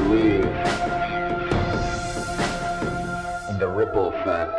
believe in the ripple effect.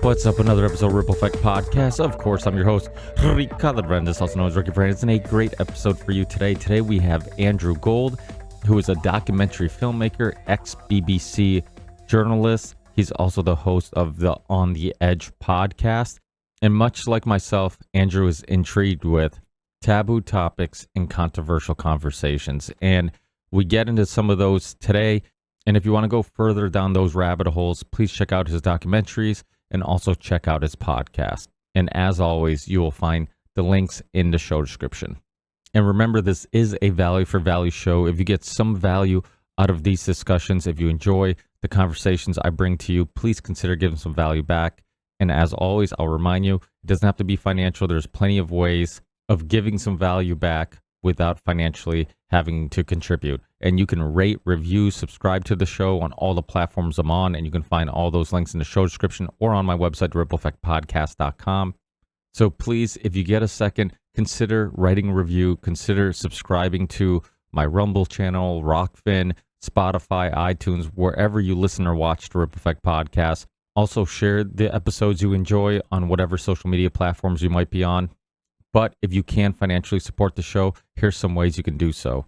What's up? Another episode of Ripple Effect Podcast. Of course, I'm your host, Ricardo Brendes, also known as Ricky Brendes, and a great episode for you today. Today we have Andrew Gold, who is a documentary filmmaker, ex-BBC journalist. He's also the host of the On the Edge podcast. And much like myself, Andrew is intrigued with taboo topics and controversial conversations. And we get into some of those today. And if you want to go further down those rabbit holes, please check out his documentaries and also check out his podcast. And as always, you will find the links in the show description. And remember, this is a value for value show. If you get some value out of these discussions, if you enjoy the conversations I bring to you, please consider giving some value back. And as always, I'll remind you, it doesn't have to be financial. There's plenty of ways of giving some value back without financially having to contribute. And you can rate, review, subscribe to the show on all the platforms I'm on, and you can find all those links in the show description or on my website, rippleeffectpodcast.com. So please, if you get a second, consider writing a review, consider subscribing to my Rumble channel, Rockfin, Spotify, iTunes, wherever you listen or watch the Ripple Effect Podcast. Also share the episodes you enjoy on whatever social media platforms you might be on. But if you can financially support the show, here's some ways you can do so.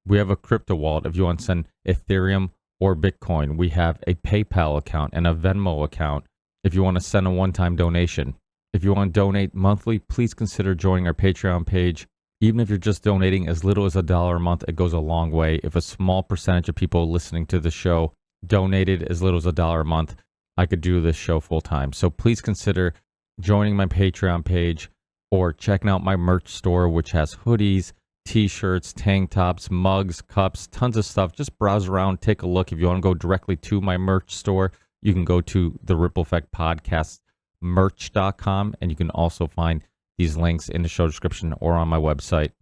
We have a crypto wallet if you want to send Ethereum or Bitcoin. We have a PayPal account and a Venmo account if you want to send a one-time donation. If you want to donate monthly, please consider joining our Patreon page. Even if you're just donating as little as $1 a month, it goes a long way. If a small percentage of people listening to the show donated as little as $1 a month, I could do this show full time. So please consider joining my Patreon page or checking out my merch store, which has hoodies, t-shirts, tank tops, mugs, cups, tons of stuff. Just browse around, take a look. If you want to go directly to my merch store, you can go to the Ripple Effect Podcast merch.com, and you can also find these links in the show description or on my website.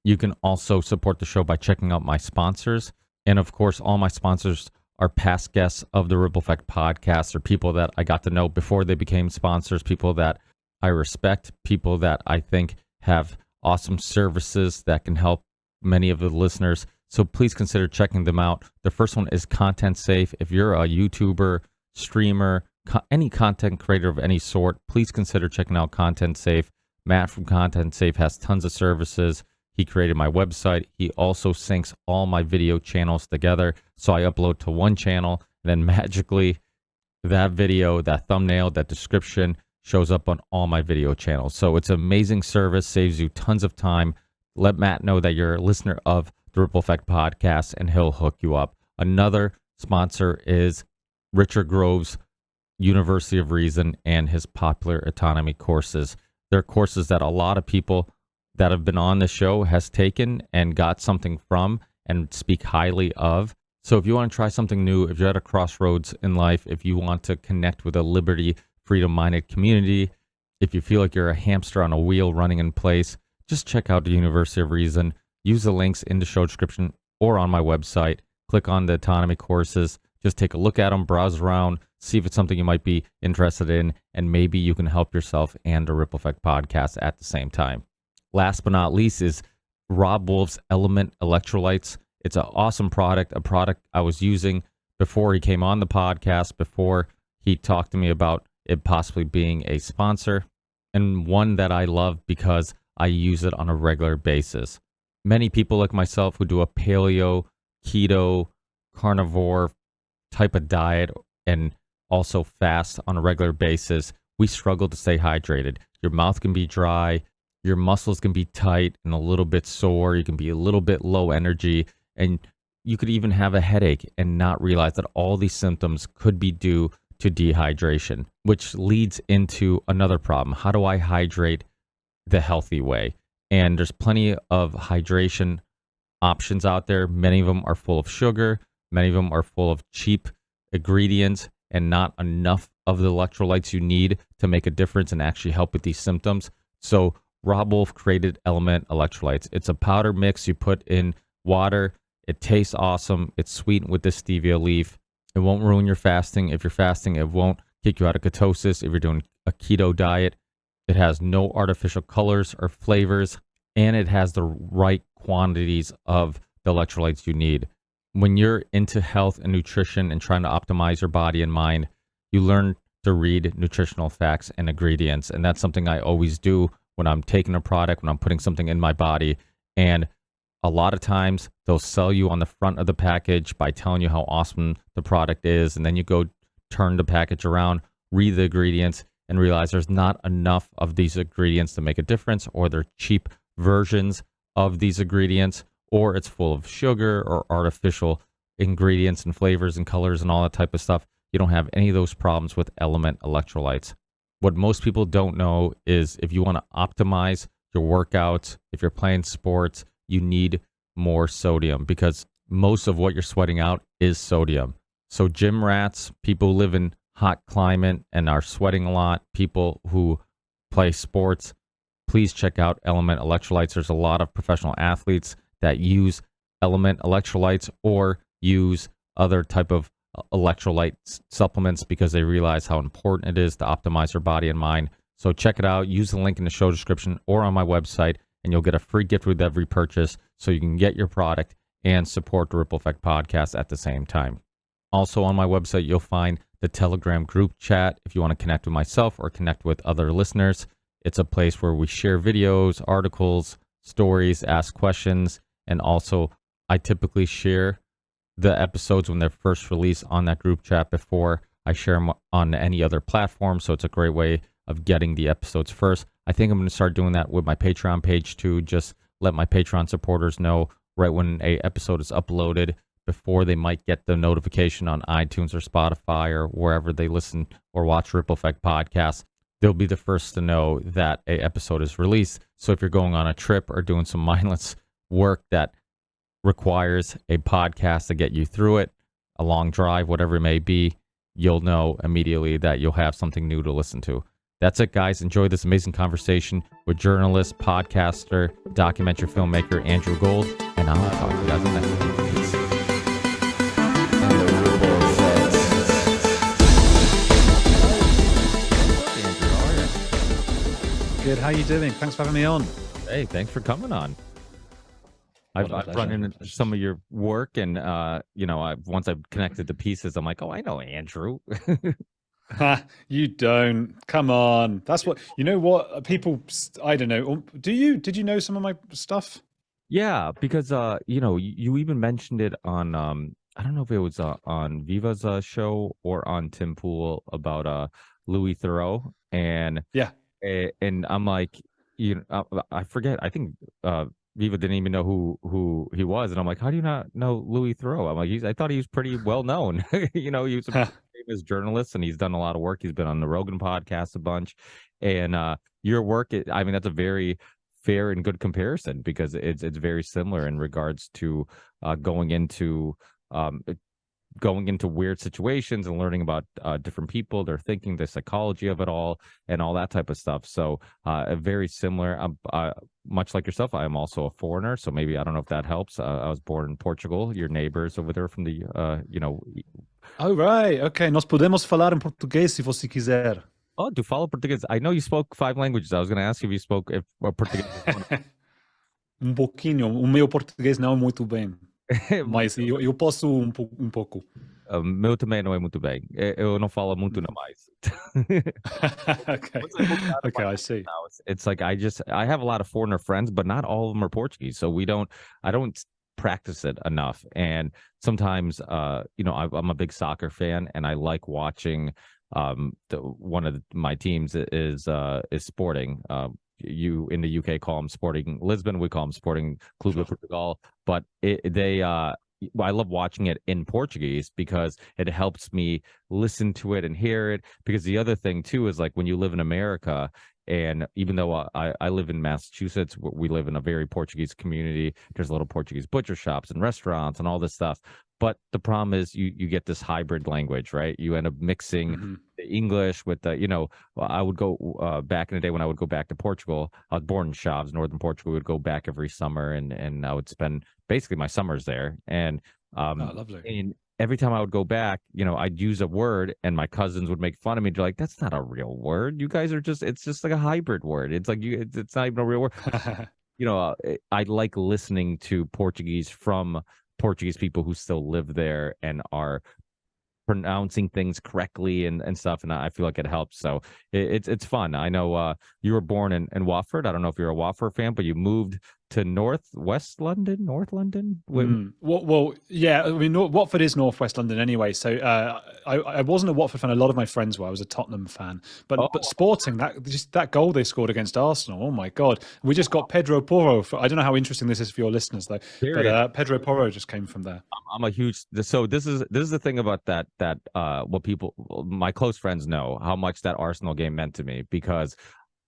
You can also support the show by checking out my sponsors. And of course, all my sponsors are past guests of the Ripple Effect Podcast, or people that I got to know before they became sponsors, people that I respect, people that I think have awesome services that can help many of the listeners. So please consider checking them out. The first one is Content Safe. If you're a YouTuber, streamer, any content creator of any sort, please consider checking out Content Safe. Matt from Content Safe has tons of services. He created my website. He also syncs all my video channels together. So I upload to one channel, and then magically that video, that thumbnail, that description shows up on all my video channels. So it's an amazing service, saves you tons of time. Let Matt know that you're a listener of the Ripple Effect Podcast, and he'll hook you up. Another sponsor is Richard Grove's University of Reason and his Popular Autonomy courses. They're courses that a lot of people that have been on the show has taken and got something from and speak highly of. So if you want to try something new, if you're at a crossroads in life, if you want to connect with a liberty freedom-minded community, if you feel like you're a hamster on a wheel running in place, just check out the University of Reason. Use the links in the show description or on my website. Click on the autonomy courses. Just take a look at them, browse around, see if it's something you might be interested in, and maybe you can help yourself and the Ripple Effect Podcast at the same time. Last but not least is Rob Wolf's Element Electrolytes. It's an awesome product, a product I was using before he came on the podcast, before he talked to me about it possibly being a sponsor, and one that I love because I use it on a regular basis. Many people like myself who do a paleo, keto, carnivore type of diet and also fast on a regular basis, we struggle to stay hydrated. Your mouth can be dry, your muscles can be tight and a little bit sore, you can be a little bit low energy, and you could even have a headache and not realize that all these symptoms could be due to dehydration, which leads into another problem. How do I hydrate the healthy way? And there's plenty of hydration options out there. Many of them are full of sugar. Many of them are full of cheap ingredients and not enough of the electrolytes you need to make a difference and actually help with these symptoms. So Rob Wolf created Element Electrolytes. It's a powder mix you put in water. It tastes awesome. It's sweetened with this stevia leaf. It won't ruin your fasting. If you're fasting, it won't kick you out of ketosis. If you're doing a keto diet, it has no artificial colors or flavors, and it has the right quantities of the electrolytes you need. When you're into health and nutrition and trying to optimize your body and mind, you learn to read nutritional facts and ingredients. And that's something I always do when I'm taking a product, when I'm putting something in my body. And a lot of times they'll sell you on the front of the package by telling you how awesome the product is. And then you go turn the package around, read the ingredients, and realize there's not enough of these ingredients to make a difference, or they're cheap versions of these ingredients, or it's full of sugar or artificial ingredients and flavors and colors and all that type of stuff. You don't have any of those problems with Element Electrolytes. What most people don't know is if you want to optimize your workouts, if you're playing sports, you need more sodium, because most of what you're sweating out is sodium. So gym rats, people who live in hot climate and are sweating a lot, people who play sports, please check out Element Electrolytes. There's a lot of professional athletes that use Element Electrolytes or use other type of electrolyte supplements because they realize how important it is to optimize your body and mind. So check it out. Use the link in the show description or on my website, and you'll get a free gift with every purchase, so you can get your product and support the Ripple Effect podcast at the same time. Also on my website, you'll find the Telegram group chat if you want to connect with myself or connect with other listeners. It's a place where we share videos, articles, stories, ask questions, and also I typically share the episodes when they're first released on that group chat before I share them on any other platform. So it's a great way of getting the episodes first. I think I'm going to start doing that with my Patreon page too. Just let my Patreon supporters know right when a episode is uploaded before they might get the notification on iTunes or Spotify or wherever they listen or watch Ripple Effect podcasts. They'll be the first to know that a episode is released. So if you're going on a trip or doing some mindless work that requires a podcast to get you through it, a long drive, whatever it may be, you'll know immediately that you'll have something new to listen to. That's it, guys. Enjoy this amazing conversation with journalist, podcaster, documentary filmmaker Andrew Gold, and I'll talk to you guys in the next one. Peace. Andrew, how are you? Good. How you doing? Thanks for having me on. Hey, thanks for coming on. I've run into some of your work, and once I've connected the pieces, I'm like, oh, I know Andrew. You don't. Come on. That's what you know. What people? I don't know. Did you know some of my stuff? Yeah, because you even mentioned it on I don't know if it was on Viva's show or on Tim Pool about Louis Theroux, and Yeah. And I'm like, I forget. I think Viva didn't even know who he was, and I'm like, how do you not know Louis Theroux? I'm like, I thought he was pretty well known. He was a famous journalist, and he's done a lot of work. He's been on the Rogan podcast a bunch, and your work, that's a very fair and good comparison, because it's very similar in regards to going into weird situations and learning about different people, their thinking, the psychology of it all, and all that type of stuff. So very similar. Much like yourself, I am also a foreigner, so maybe I don't know if that helps. I was born in Portugal. Your neighbors over there from the Oh, right. Okay. Nós podemos falar em português se você quiser. Oh, do follow Portuguese? I know you spoke 5 languages. I was going to ask you if you spoke Portuguese. Pouquinho. O meu português não é muito bem. Mas eu posso um pouco. Meu também não é muito bem. Eu não falo muito não mais. Okay. Okay, I see. It's like I have a lot of foreigner friends, but not all of them are Portuguese. So I don't practice it enough. And sometimes, I'm a big soccer fan, and I like watching. One of my teams is Sporting. You in the UK call them Sporting Lisbon. We call them Sporting Clube de Portugal. But I love watching it in Portuguese because it helps me listen to it and hear it. Because the other thing too is like when you live in America, and even though I live in Massachusetts, we live in a very Portuguese community. There's little Portuguese butcher shops and restaurants and all this stuff. But the problem is you get this hybrid language, right? You end up mixing Hmm. the English with the, I would go back in the day when I would go back to Portugal. I was born in Chaves, northern Portugal. We would go back every summer, and I would spend basically my summers there. Oh, lovely. And every time I would go back, I'd use a word, and my cousins would make fun of me. They're like, "That's not a real word. You guys are it's just like a hybrid word. It's like it's not even a real word." I like listening to Portuguese from Portuguese people who still live there and are pronouncing things correctly and stuff, and I feel like it helps. So it's fun. I know you were born in Watford. I don't know if you're a Watford fan, but you moved to North London. Well, yeah. I mean, Watford is northwest London anyway. So I wasn't a Watford fan. A lot of my friends were. I was a Tottenham fan. But Sporting, that goal they scored against Arsenal. Oh my God! We just got Pedro Porro. I don't know how interesting this is for your listeners though. But Pedro Porro just came from there. I'm a huge. So this is the thing about that what people, my close friends, know how much that Arsenal game meant to me, because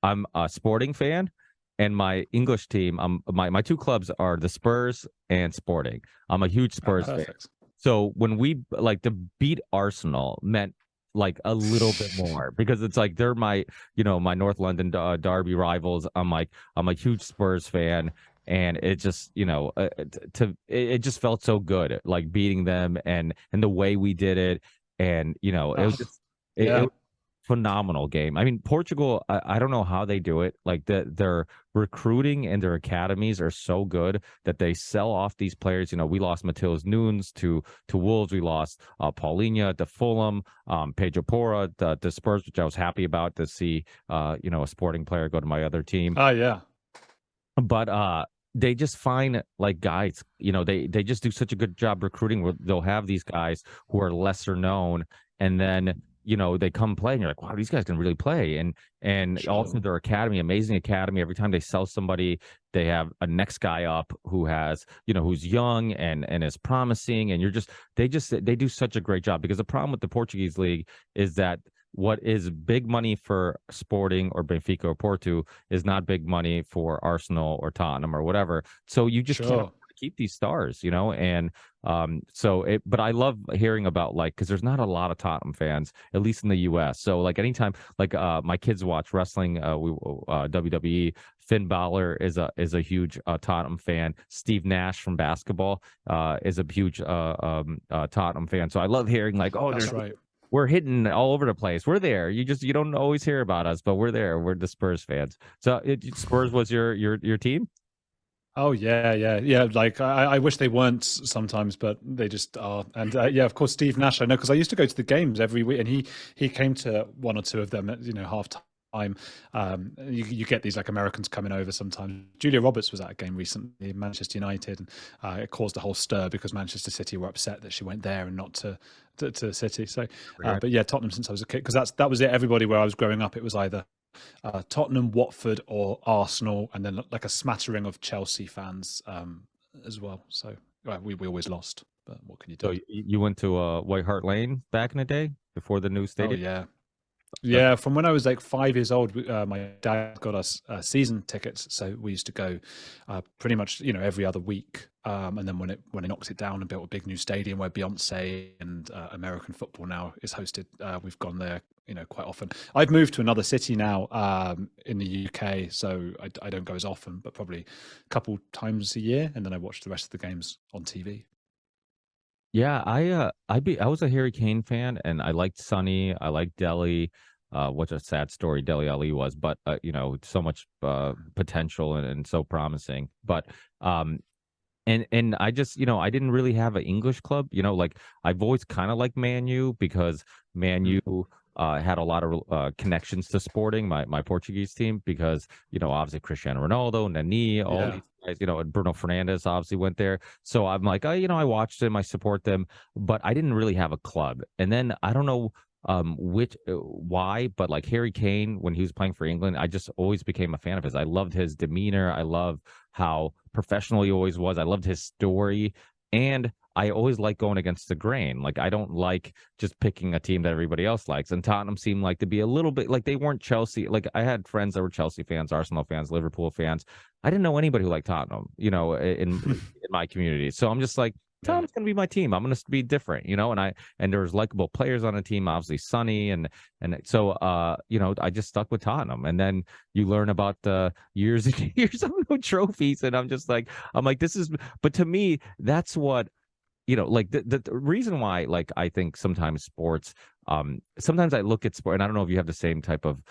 I'm a Sporting fan, and my English team, my two clubs are the Spurs and Sporting. I'm a huge Spurs fan. So when we like to beat Arsenal meant like a little bit more, because it's like they're my my North London derby rivals. I'm a huge Spurs fan, and it just it just felt so good, like beating them, and the way we did it, and it was just it was phenomenal game. I mean, Portugal, I don't know how they do it. Like their recruiting and their academies are so good that they sell off these players. We lost Matheus Nunes to Wolves. We lost Paulinho to Fulham, Pedro Porra to Spurs, which I was happy about to see. A Sporting player go to my other team. Oh yeah. But they just find like guys. They just do such a good job recruiting where they'll have these guys who are lesser known, and then they come play, and you're like, wow, these guys can really play. And Sure. Also their academy, amazing academy. Every time they sell somebody, they have a next guy up who has, who's young and is promising. And they do such a great job, because the problem with the Portuguese league is that what is big money for Sporting or Benfica or Porto is not big money for Arsenal or Tottenham or whatever. So you just can't keep these stars, and but I love hearing about, like, because there's not a lot of Tottenham fans, at least in the US. So like anytime, like my kids watch wrestling, WWE. Finn Balor is a huge Tottenham fan. Steve Nash from basketball is a huge Tottenham fan. So I love hearing like, oh, that's right. We're hitting all over the place. We're there. You don't always hear about us, but we're there. We're the Spurs fans. So Spurs was your team? Oh yeah. Like I wish they weren't sometimes, but they just are. And yeah, of course, Steve Nash. I know, because I used to go to the games every week, and he came to one or two of them at half time. You get these like Americans coming over sometimes. Julia Roberts was at a game recently in Manchester United, and it caused a whole stir because Manchester City were upset that she went there and not to City. So, but yeah, Tottenham since I was a kid, because that was it. Everybody where I was growing up, it was either Tottenham, Watford, or Arsenal, and then like a smattering of Chelsea fans as well. So we always lost, but what can you do? So you went to White Hart Lane back in the day before the new stadium? Oh yeah. Yeah, from when I was like 5 years old, my dad got us season tickets, so we used to go pretty much every other week. And then when it knocks it down and built a big new stadium where Beyonce and American football now is hosted, we've gone there quite often. I've moved to another city now in the UK, so I don't go as often, but probably a couple times a year, and then I watch the rest of the games on TV. Yeah, I was a Harry Kane fan, and I liked Sonny. I liked Dele. What a sad story Dele Ali was, but so much potential and so promising. But and I just I didn't really have an English club. Like I've always kind of liked Man U, because Man U had a lot of connections to Sporting, my Portuguese team, because obviously Cristiano Ronaldo, Nani, all these guys, and Bruno Fernandes obviously went there. So I'm like, I watched them, I support them, but I didn't really have a club. And then I don't know why, but like Harry Kane, when he was playing for England, I just always became a fan of his. I loved his demeanor. I love how professional he always was. I loved his story. And I always like going against the grain. Like I don't like just picking a team that everybody else likes. And Tottenham seemed like to be a little bit like they weren't Chelsea. Like I had friends that were Chelsea fans, Arsenal fans, Liverpool fans. I didn't know anybody who liked Tottenham, in my community. So I'm just like, Yeah. Tom's gonna be my team. I'm gonna be different, and there's likable players on the team, obviously Sonny and so I just stuck with Tottenham. And then you learn about the years and years of no trophies, and I'm like, this is, but to me, that's what like the reason why, like, I think sometimes sports, sometimes I look at sport, and I don't know if you have the same type of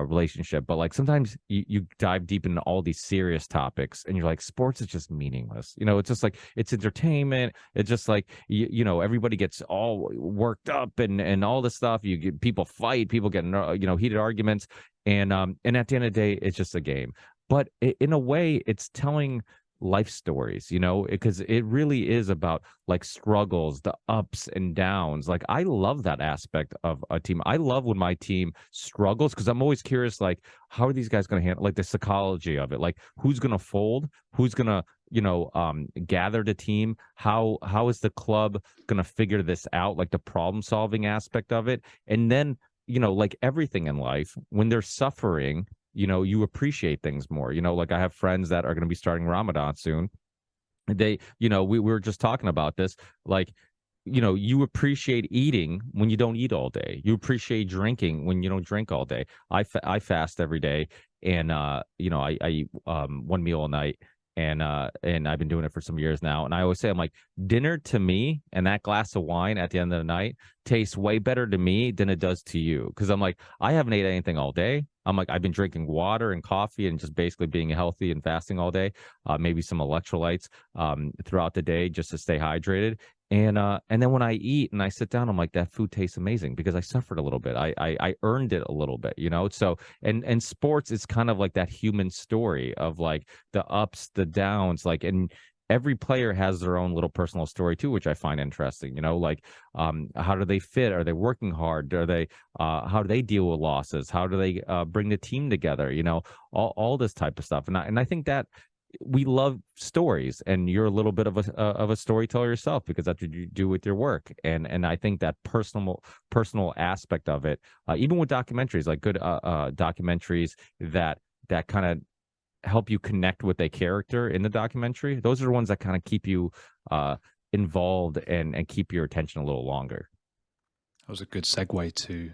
relationship, but like sometimes you dive deep into all these serious topics and you're like, sports is just meaningless. It's just like, it's entertainment. It's just like, everybody gets all worked up and all this stuff. You get people fight, people get, heated arguments. And at the end of the day, it's just a game. But in a way, it's telling life stories, because it really is about like struggles, the ups and downs. Like I love that aspect of a team. I love when my team struggles, because I'm always curious, like, how are these guys going to handle, like, the psychology of it, like who's going to fold, who's going to gather the team, how is the club going to figure this out, like the problem solving aspect of it. And then like everything in life, when they're suffering, you appreciate things more. Like I have friends that are going to be starting Ramadan soon. They, we were just talking about this. Like, you appreciate eating when you don't eat all day. You appreciate drinking when you don't drink all day. I fast every day, and I eat one meal a night, and I've been doing it for some years now. And I always say, I'm like, dinner to me and that glass of wine at the end of the night tastes way better to me than it does to you, because I'm like, I haven't ate anything all day. I'm like, I've been drinking water and coffee and just basically being healthy and fasting all day, maybe some electrolytes throughout the day just to stay hydrated. And then when I eat and I sit down, I'm like, that food tastes amazing because I suffered a little bit. I earned it a little bit, So and sports is kind of like that human story of like the ups, the downs, like, and every player has their own little personal story too, which I find interesting. Like, how do they fit? Are they working hard? Are they how do they deal with losses? How do they bring the team together? All this type of stuff. And I think that we love stories, and you're a little bit of a storyteller yourself, because that's what you do with your work. And I think that personal aspect of it, even with documentaries, like good documentaries that kind of help you connect with a character in the documentary, those are the ones that kind of keep you involved and keep your attention a little longer. That was a good segue to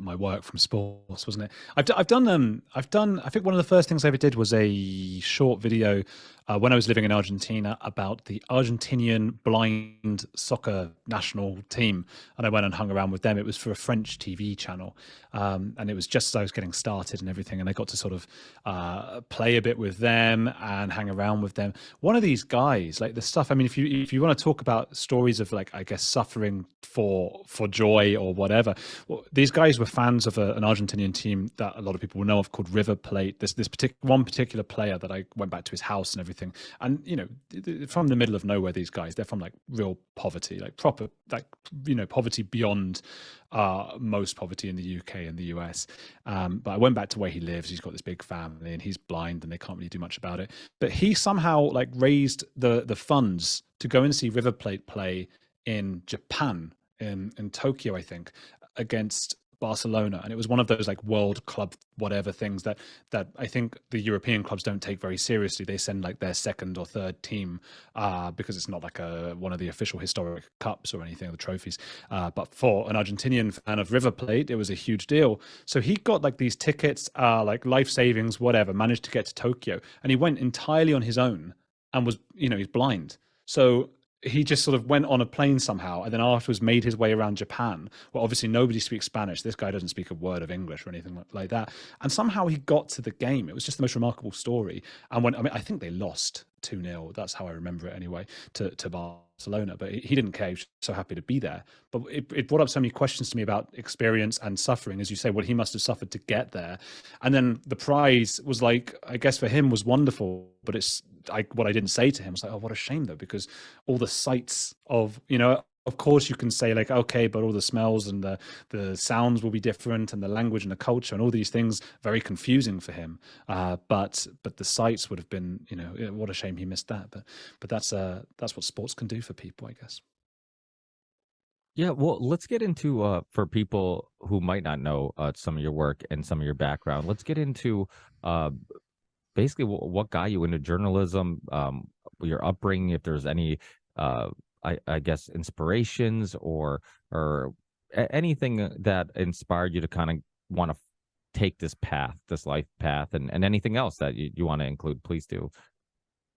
my work from sports, wasn't it? I've done. I think one of the first things I ever did was a short video when I was living in Argentina about the Argentinian blind soccer national team, and I went and hung around with them. It was for a French TV channel, and it was just as I was getting started and everything, and I got to sort of play a bit with them and hang around with them. One of these guys, like the stuff. I mean, if you want to talk about stories of, like, I guess, suffering for joy or whatever. Well, these guys were fans of an Argentinian team that a lot of people will know of, called River Plate. This one particular player that I went back to his house and everything. And from the middle of nowhere, these guys, they're from like real poverty, like proper, like poverty beyond most poverty in the UK and the US. But I went back to where he lives. He's got this big family, and he's blind, and they can't really do much about it. But he somehow like raised the funds to go and see River Plate play in Japan, in Tokyo, I think, against Barcelona. And it was one of those like world club whatever things that I think the European clubs don't take very seriously. They send like their second or third team because it's not like one of the official historic cups or anything, the trophies. But for an Argentinian fan of River Plate, it was a huge deal. So he got like these tickets, like life savings, whatever, managed to get to Tokyo, and he went entirely on his own, and was, he's blind. So he just sort of went on a plane somehow, and then afterwards made his way around Japan, where obviously nobody speaks Spanish. This guy doesn't speak a word of English or anything like that. And somehow he got to the game. It was just the most remarkable story. And I think they lost 2-0. That's how I remember it anyway, to Barcelona. But he didn't care. He was so happy to be there. But it brought up so many questions to me about experience and suffering, as you say, what he must have suffered to get there. And then the prize was, like, I guess for him was wonderful, but it's what I didn't say to him was like, oh, what a shame though, because all the sights of of course you can say like, okay, but all the smells and the sounds will be different, and the language and the culture and all these things very confusing for him. But the sights would have been, what a shame he missed that. But that's what sports can do for people, I guess. Yeah, well, let's get into for people who might not know some of your work and some of your background. Let's get into uh, basically what got you into journalism, your upbringing, if there's any, uh, I guess, inspirations or anything that inspired you to kind of want to take this path, this life path, and anything else that you want to include, please do.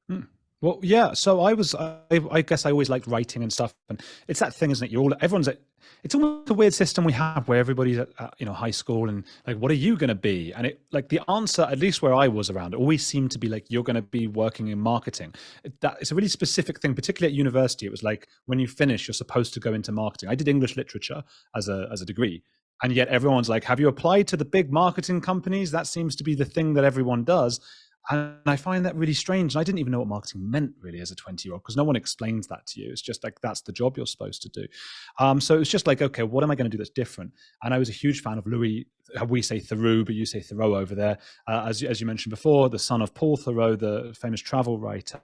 Hmm. Well, yeah. So I guess I always liked writing and stuff, and it's that thing, isn't it? It's almost a weird system we have where everybody's at high school and like, what are you going to be? And it like the answer, at least where I was around, it always seemed to be like, you're going to be working in marketing. It's a really specific thing, particularly at university. It was like, when you finish, you're supposed to go into marketing. I did English literature as a degree. And yet everyone's like, have you applied to the big marketing companies? That seems to be the thing that everyone does. And I find that really strange. And I didn't even know what marketing meant really as a 20-year-old, because no one explains that to you. It's just like, that's the job you're supposed to do. So it was just like, okay, what am I going to do that's different? And I was a huge fan of Louis. We say Theroux, but you say Thoreau over there. As you mentioned before, the son of Paul Thoreau, the famous travel writer,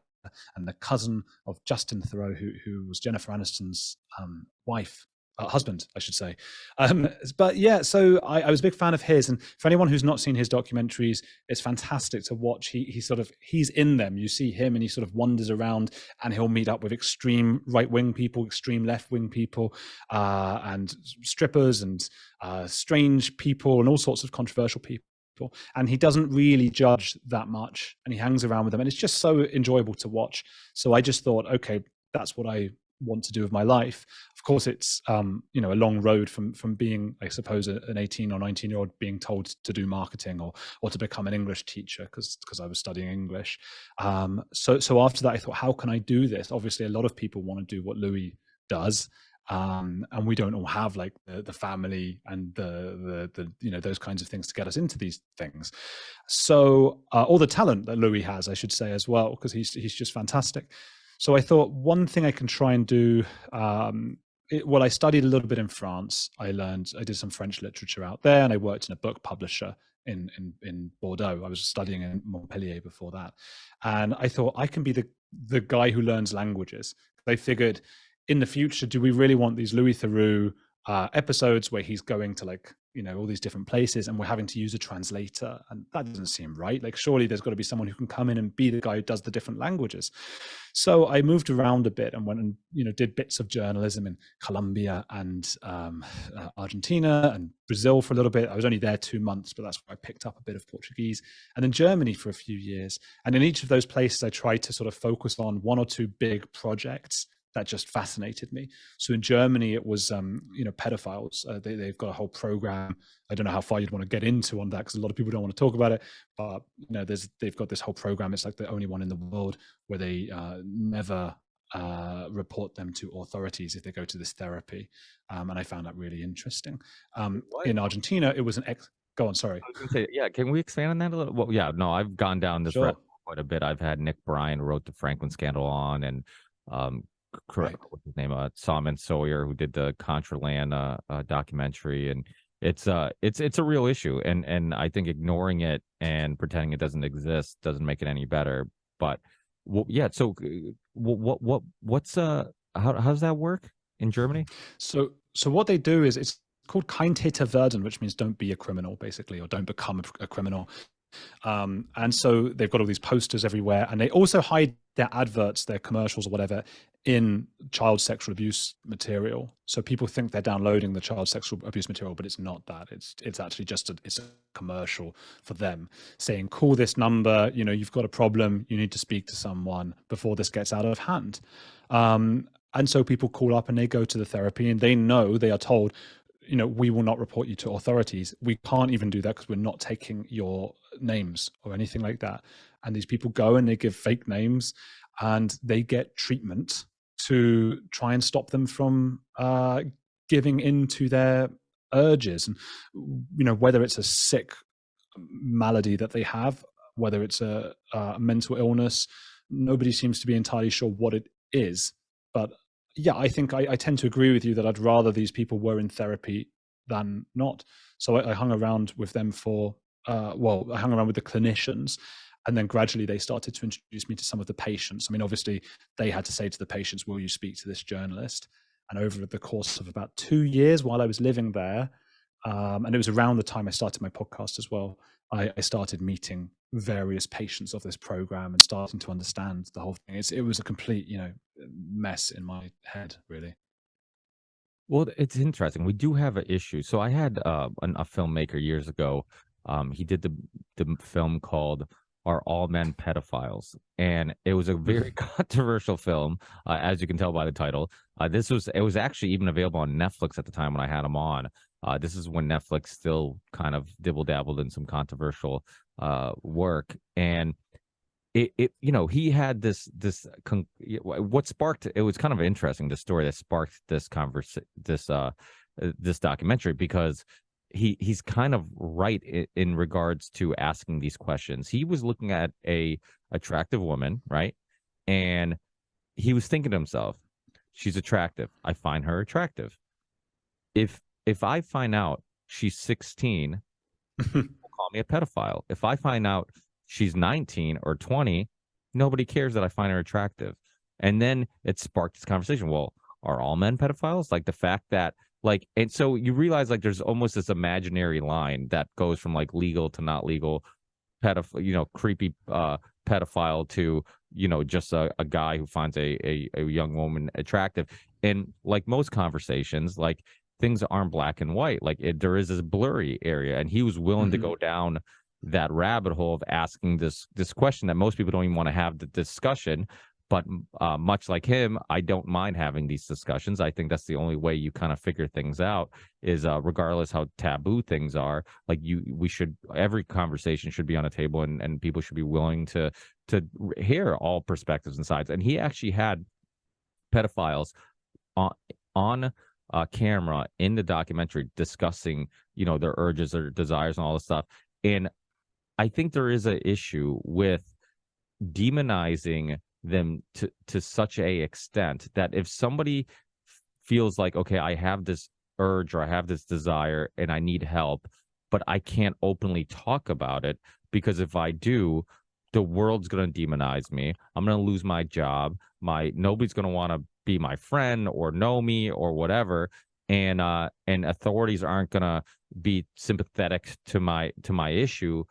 and the cousin of Justin Thoreau, who was Jennifer Aniston's husband, I should say. But yeah, so I was a big fan of his. And for anyone who's not seen his documentaries, it's fantastic to watch. He's in them. You see him and he sort of wanders around, and he'll meet up with extreme right-wing people, extreme left-wing people, and strippers and strange people and all sorts of controversial people. And he doesn't really judge that much, and he hangs around with them, and it's just so enjoyable to watch. So I just thought, okay, that's what I want to do with my life. Of course, it's a long road from being, I suppose, an 18 or 19-year-old being told to do marketing or to become an English teacher, because I was studying English. So after that, I thought, how can I do this? Obviously, a lot of people want to do what Louis does. And we don't all have like the family and the those kinds of things to get us into these things. So all the talent that Louis has, I should say, as well, because he's just fantastic. So I thought, one thing I can try and do. I studied a little bit in France. I did some French literature out there, and I worked in a book publisher in Bordeaux. I was studying in Montpellier before that, and I thought, I can be the guy who learns languages. I figured, in the future, do we really want these Louis Theroux episodes where he's going to all these different places and we're having to use a translator? And that doesn't seem right. Like, surely there's got to be someone who can come in and be the guy who does the different languages. So I moved around a bit and went and did bits of journalism in Colombia and Argentina and Brazil for a little bit. I was only there 2 months, but that's where I picked up a bit of Portuguese. And then Germany for a few years. And in each of those places, I tried to sort of focus on one or two big projects that just fascinated me. So in Germany, it was, pedophiles. They've got a whole program. I don't know how far you'd want to get into on that, because a lot of people don't want to talk about it. But they've got this whole program. It's like the only one in the world where they never report them to authorities if they go to this therapy. And I found that really interesting. In Argentina, it was Go on, sorry. I was gonna say, yeah, can we expand on that a little? Well, yeah, no, I've gone down this route quite a bit. I've had Nick Bryan, who wrote the Franklin scandal on, and Right. what's his name? Solomon Sawyer, who did the Contraland documentary, and it's a real issue, and I think ignoring it and pretending it doesn't exist doesn't make it any better. But yeah, so what's how does that work in Germany? So what they do is, it's called Kein Täter werden, which means don't be a criminal, basically, or don't become a criminal. And so they've got all these posters everywhere, and they also hide their adverts, their commercials or whatever, in child sexual abuse material. So people think they're downloading the child sexual abuse material, but it's not that. It's actually just it's a commercial for them saying, call this number, you've got a problem, you need to speak to someone before this gets out of hand. And so people call up and they go to the therapy, and they are told, we will not report you to authorities. We can't even do that because we're not taking your names or anything like that. And these people go and they give fake names, and they get treatment to try and stop them from giving into their urges. And, whether it's a sick malady that they have, whether it's a mental illness, nobody seems to be entirely sure what it is. But yeah, I think I tend to agree with you that I'd rather these people were in therapy than not. So I hung around with them for, well, I hung around with the clinicians, and then gradually they started to introduce me to some of the patients. I mean, obviously, they had to say to the patients, "Will you speak to this journalist?" And over the course of about 2 years while I was living there, and it was around the time I started my podcast as well, I started meeting various patients of this program and starting to understand the whole thing. It was a complete, mess in my head, really. Well, it's interesting. We do have an issue. So I had a filmmaker years ago. He did the film called "Are All Men Pedophiles?" and it was a very controversial film, as you can tell by the title. It was actually even available on Netflix at the time when I had him on. This is when Netflix still kind of dibble dabbled in some controversial work, and he had what sparked it was kind of interesting, the story that sparked this documentary, because he's kind of right in regards to asking these questions. He was looking at a attractive woman, right? And he was thinking to himself, she's attractive, I find her attractive. If I find out she's 16, call me a pedophile. If I find out she's 19 or 20, nobody cares that I find her attractive. And then it sparked this conversation. Well, are all men pedophiles? Like the fact that and so you realize there's almost this imaginary line that goes from legal to not legal, creepy pedophile to just a guy who finds a young woman attractive. And like most conversations, things aren't black and white. There is this blurry area, and he was willing to go down that rabbit hole of asking this question that most people don't even want to have the discussion. But much like him, I don't mind having these discussions. I think that's the only way you kind of figure things out is regardless how taboo things are. Every conversation should be on a table, and people should be willing to hear all perspectives and sides. And he actually had pedophiles on camera in the documentary discussing, their urges, their desires, and all this stuff. And I think there is an issue with demonizing them to such a extent that if somebody feels like, okay, I have this urge or I have this desire and I need help, but I can't openly talk about it, because if I do, the world's going to demonize me. I'm going to lose my job. Nobody's going to want to be my friend or know me or whatever. And authorities aren't going to be sympathetic to my issue.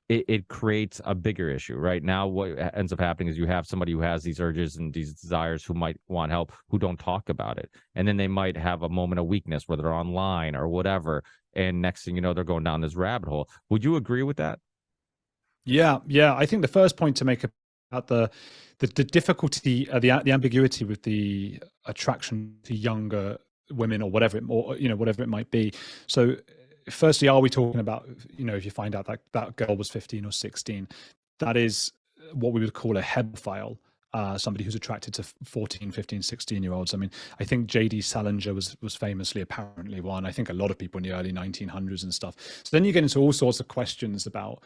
It creates a bigger issue. Right now, what ends up happening is you have somebody who has these urges and these desires who might want help, who don't talk about it. And then they might have a moment of weakness where they're online or whatever. And next thing you know, they're going down this rabbit hole. Would you agree with that? Yeah. I think the first point to make about the difficulty, the ambiguity with the attraction to younger women or whatever it might be. So firstly, are we talking about, if you find out that that girl was 15 or 16, that is what we would call a hebephile, somebody who's attracted to 14, 15, 16-year-olds. I mean, I think J.D. Salinger was famously apparently one. I think a lot of people in the early 1900s and stuff. So then you get into all sorts of questions about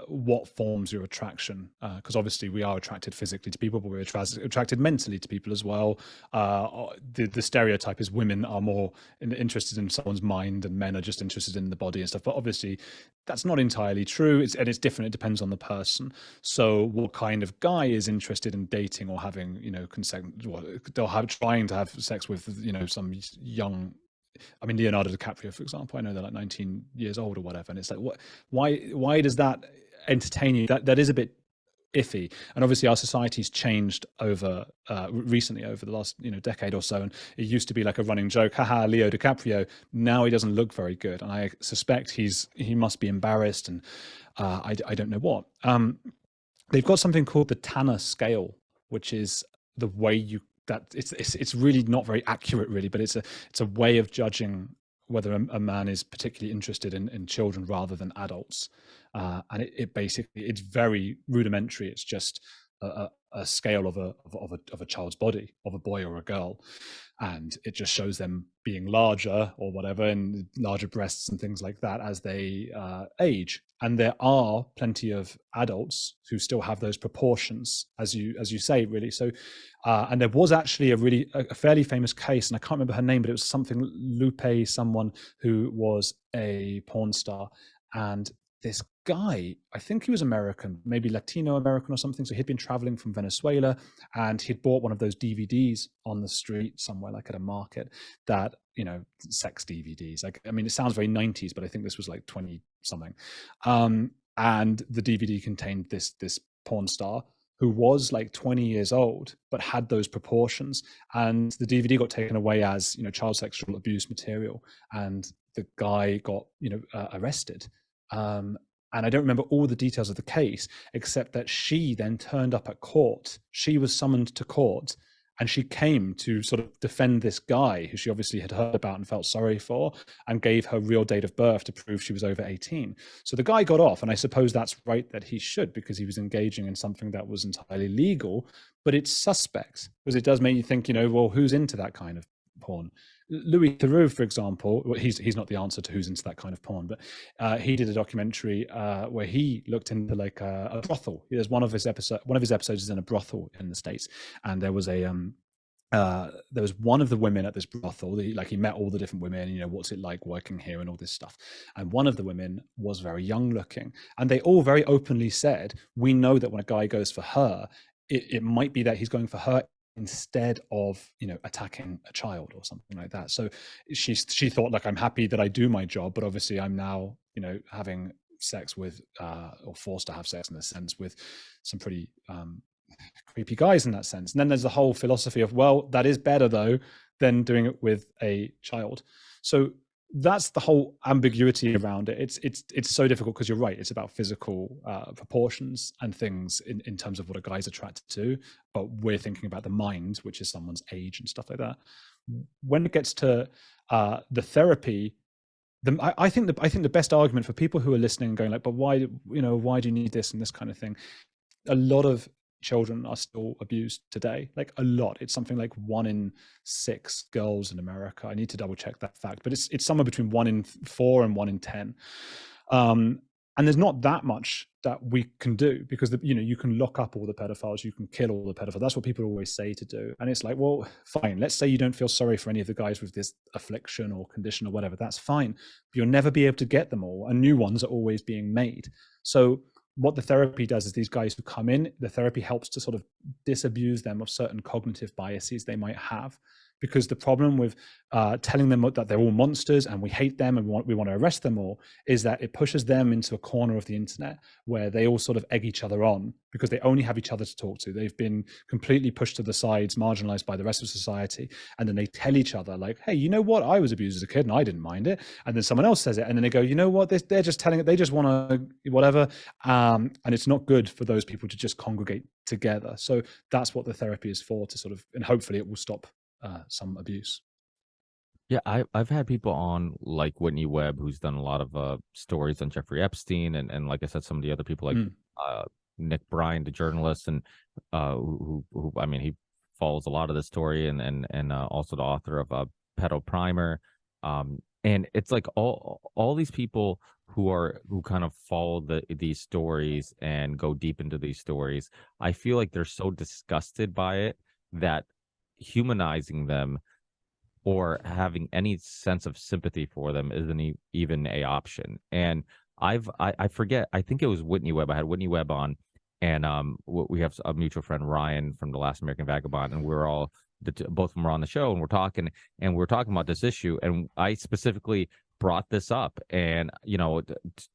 what forms your attraction, because obviously we are attracted physically to people, but we're attracted mentally to people as well. The stereotype is women are more interested in someone's mind and men are just interested in the body and stuff. But obviously that's not entirely true. It's different. It depends on the person. So what kind of guy is interested in dating or having, consent? Well, trying to have sex with, some young. I mean, Leonardo DiCaprio, for example. I know they're 19 years old or whatever, and it's like, why does that entertain you? That is a bit iffy. And obviously our society's changed over recently, over the last decade or so, and it used to be like a running joke, haha, Leo DiCaprio. Now he doesn't look very good, and I suspect he must be embarrassed, and I don't know what. They've got something called the Tanner scale, which is the way it's really not very accurate, really, but it's a way of judging whether a man is particularly interested in children rather than adults. And it basically, it's very rudimentary. It's just a scale of a child's body, of a boy or a girl, and it just shows them being larger or whatever, and larger breasts and things like that as they age. And there are plenty of adults who still have those proportions, as you say, really. So, and there was actually a fairly famous case, and I can't remember her name, but it was something Lupe, someone who was a porn star, and this guy, I think he was American, maybe Latino American or something. So he'd been traveling from Venezuela, and he'd bought one of those DVDs on the street somewhere, like at a market, that, sex DVDs. Like, I mean, it sounds very 90s, but I think this was like 20 something. And the DVD contained this porn star who was like 20 years old, but had those proportions. And the DVD got taken away as, child sexual abuse material. And the guy got, arrested. And I don't remember all the details of the case, except that she then turned up at court. She was summoned to court, and she came to sort of defend this guy who she obviously had heard about and felt sorry for, and gave her real date of birth to prove she was over 18. So the guy got off, and I suppose that's right that he should, because he was engaging in something that was entirely legal, but it's suspect, because it does make you think, well, who's into that kind of porn? Louis Theroux, for example, he's not the answer to who's into that kind of porn, but he did a documentary where he looked into like a brothel. There's one of his episodes is in a brothel in the States, and there was one of the women at this brothel. He met all the different women, what's it like working here and all this stuff. And one of the women was very young looking, and they all very openly said, we know that when a guy goes for her, it might be that he's going for her instead of attacking a child or something like that. So she thought, like, I'm happy that I do my job, but obviously I'm now having sex with or forced to have sex in a sense with some pretty creepy guys in that sense. And then there's the whole philosophy of, well, that is better though than doing it with a child. So that's the whole ambiguity around it. It's so difficult, because you're right, it's about physical proportions and things in terms of what a guy's attracted to, but we're thinking about the mind, which is someone's age and stuff like that. When it gets to the therapy, I think the best argument for people who are listening and going like, but why do you need this and this kind of thing? A lot of children are still abused today, like a lot. It's something like 1 in 6 girls in America. I need to double check that fact, but it's somewhere between 1 in 4 and 1 in 10. And there's not that much that we can do, because you can lock up all the pedophiles, you can kill all the pedophiles. That's what people always say to do. And it's like, well, fine. Let's say you don't feel sorry for any of the guys with this affliction or condition or whatever. That's fine. But you'll never be able to get them all, and new ones are always being made. So what the therapy does is, these guys who come in, the therapy helps to sort of disabuse them of certain cognitive biases they might have. Because the problem with telling them that they're all monsters and we hate them and we want to arrest them all is that it pushes them into a corner of the internet where they all sort of egg each other on, because they only have each other to talk to. They've been completely pushed to the sides, marginalized by the rest of society. And then they tell each other like, hey, you know what? I was abused as a kid and I didn't mind it. And then someone else says it. And then they go, you know what? They're just telling it. They just want to whatever. And it's not good for those people to just congregate together. So that's what the therapy is for, to sort of, and hopefully it will stop some abuse. Yeah, I've had people on like Whitney Webb, who's done a lot of stories on Jeffrey Epstein, and like I said, some of the other people like Nick Bryan, the journalist, and who I mean, he follows a lot of the story, and also the author of Pedo Primer, and it's like all these people who kind of follow these stories and go deep into these stories. I feel like they're so disgusted by it that humanizing them or having any sense of sympathy for them isn't even a option. And I forget, I think it was Whitney Webb. I had Whitney Webb on, and we have a mutual friend, Ryan, from The Last American Vagabond, and we're all both of them were on the show, and we're talking about this issue, and I specifically brought this up, and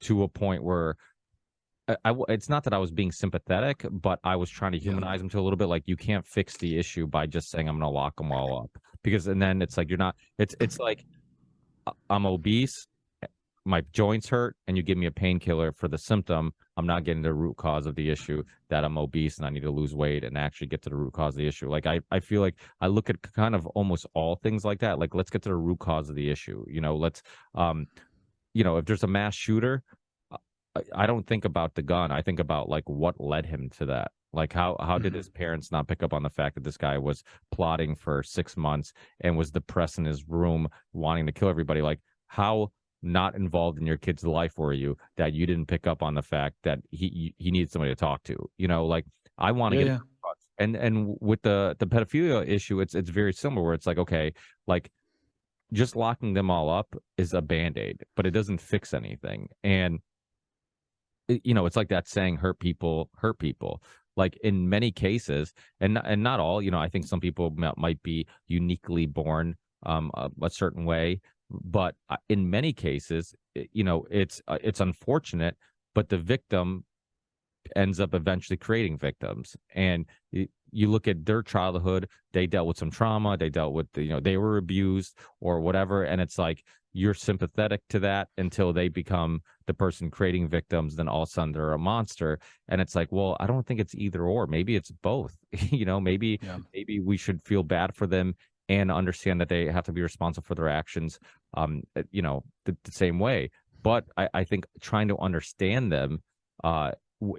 to a point where it's not that I was being sympathetic, but I was trying to humanize them to a little bit. Like, you can't fix the issue by just saying I'm going to lock them all up, and then it's like, you're not, it's like I'm obese, my joints hurt, and you give me a painkiller for the symptom. I'm not getting to the root cause of the issue, that I'm obese and I need to lose weight, and actually get to the root cause of the issue. Like, I feel like I look at kind of almost all things like that. Like, let's get to the root cause of the issue. Let's, if there's a mass shooter, I don't think about the gun. I think about like what led him to that. Like, how did his parents not pick up on the fact that this guy was plotting for 6 months and was depressed in his room wanting to kill everybody? Like, how not involved in your kid's life, were you, that you didn't pick up on the fact that he needs somebody to talk to? Like I want to Yeah, get yeah. and with the pedophilia issue, it's very similar where it's like, okay, like just locking them all up is a band-aid, but it doesn't fix anything. And it's like that saying, hurt people hurt people. Like in many cases, and not all, I think some people might be uniquely born a certain way, but in many cases, it's unfortunate, but the victim ends up eventually creating victims. And you look at their childhood, they dealt with some trauma, they dealt with, they were abused or whatever. And it's like you're sympathetic to that until they become the person creating victims. Then all of a sudden they're a monster. And it's like, well, I don't think it's either or. Maybe it's both. Maybe Yeah. maybe we should feel bad for them and understand that they have to be responsible for their actions, the same way. But I think trying to understand them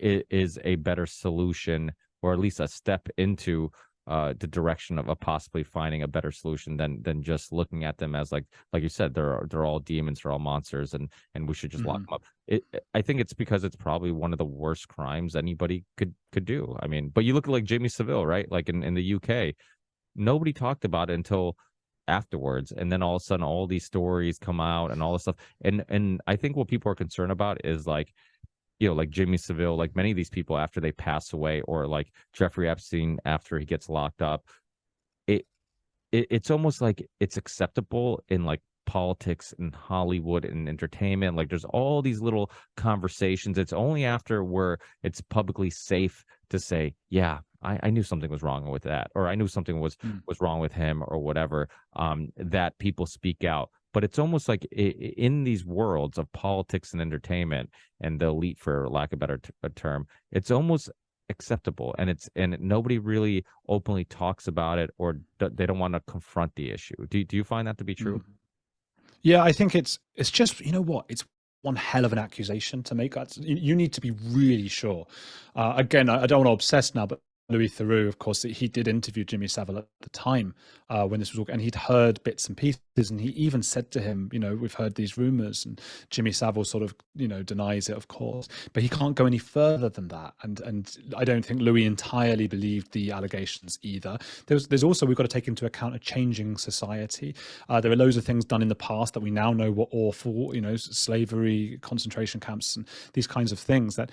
is a better solution, or at least a step into the direction of possibly finding a better solution than just looking at them as like you said, they're all demons, they're all monsters, and we should just lock them up. I think it's because it's probably one of the worst crimes anybody could do. I mean, but you look at like Jimmy Savile, right? Like in the UK, nobody talked about it until afterwards, and then all of a sudden all these stories come out and all this stuff. And I think what people are concerned about is like, like Jimmy Savile, like many of these people after they pass away, or like Jeffrey Epstein after he gets locked up, it's almost like it's acceptable in like politics and Hollywood and entertainment. Like there's all these little conversations. It's only after where it's publicly safe to say, yeah, I knew something was wrong with that, or I knew something was wrong with him, or whatever, that people speak out. But it's almost like in these worlds of politics and entertainment and the elite, for lack of a better term, it's almost acceptable, and nobody really openly talks about it, or they don't want to confront the issue. Do you find that to be true? Yeah, I think it's just, what, it's one hell of an accusation to make. You need to be really sure. Again, I don't want to obsess now, but Louis Theroux, of course, he did interview Jimmy Savile at the time when this was all, and he'd heard bits and pieces, and he even said to him, we've heard these rumors, and Jimmy Savile sort of, denies it, of course, but he can't go any further than that. And I don't think Louis entirely believed the allegations either. There's also, we've got to take into account a changing society. There are loads of things done in the past that we now know were awful, slavery, concentration camps, and these kinds of things that,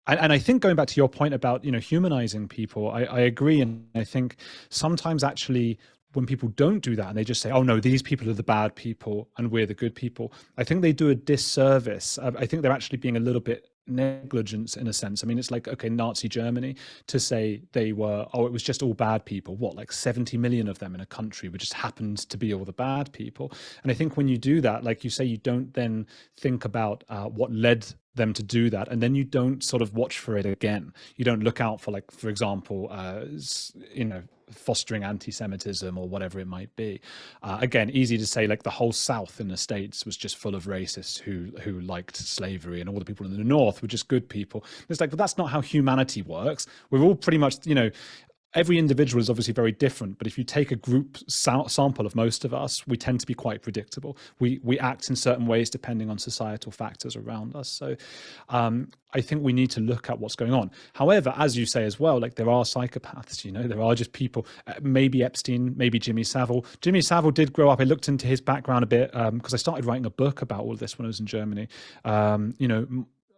and I think, going back to your point about, humanizing people, I agree. And I think sometimes actually when people don't do that and they just say, oh no, these people are the bad people and we're the good people, I think they do a disservice. I think they're actually being a little bit negligence in a sense. I mean, it's like, okay, Nazi Germany, to say they were, it was just all bad people, what, like 70 million of them in a country, which just happened to be all the bad people. And I think when you do that, like you say, you don't then think about what led them to do that, and then you don't sort of watch for it again. You don't look out for, like, for example, fostering anti-Semitism or whatever it might be. Again, easy to say, like the whole South in the States was just full of racists who liked slavery, and all the people in the North were just good people. It's like, but that's not how humanity works. We're all pretty much, every individual is obviously very different, but if you take a group sample of most of us, we tend to be quite predictable. We act in certain ways depending on societal factors around us. So I think we need to look at what's going on. However, as you say as well, like there are psychopaths, there are just people, maybe Epstein, maybe Jimmy Savile. Jimmy Savile did grow up. I looked into his background a bit because I started writing a book about all of this when I was in Germany.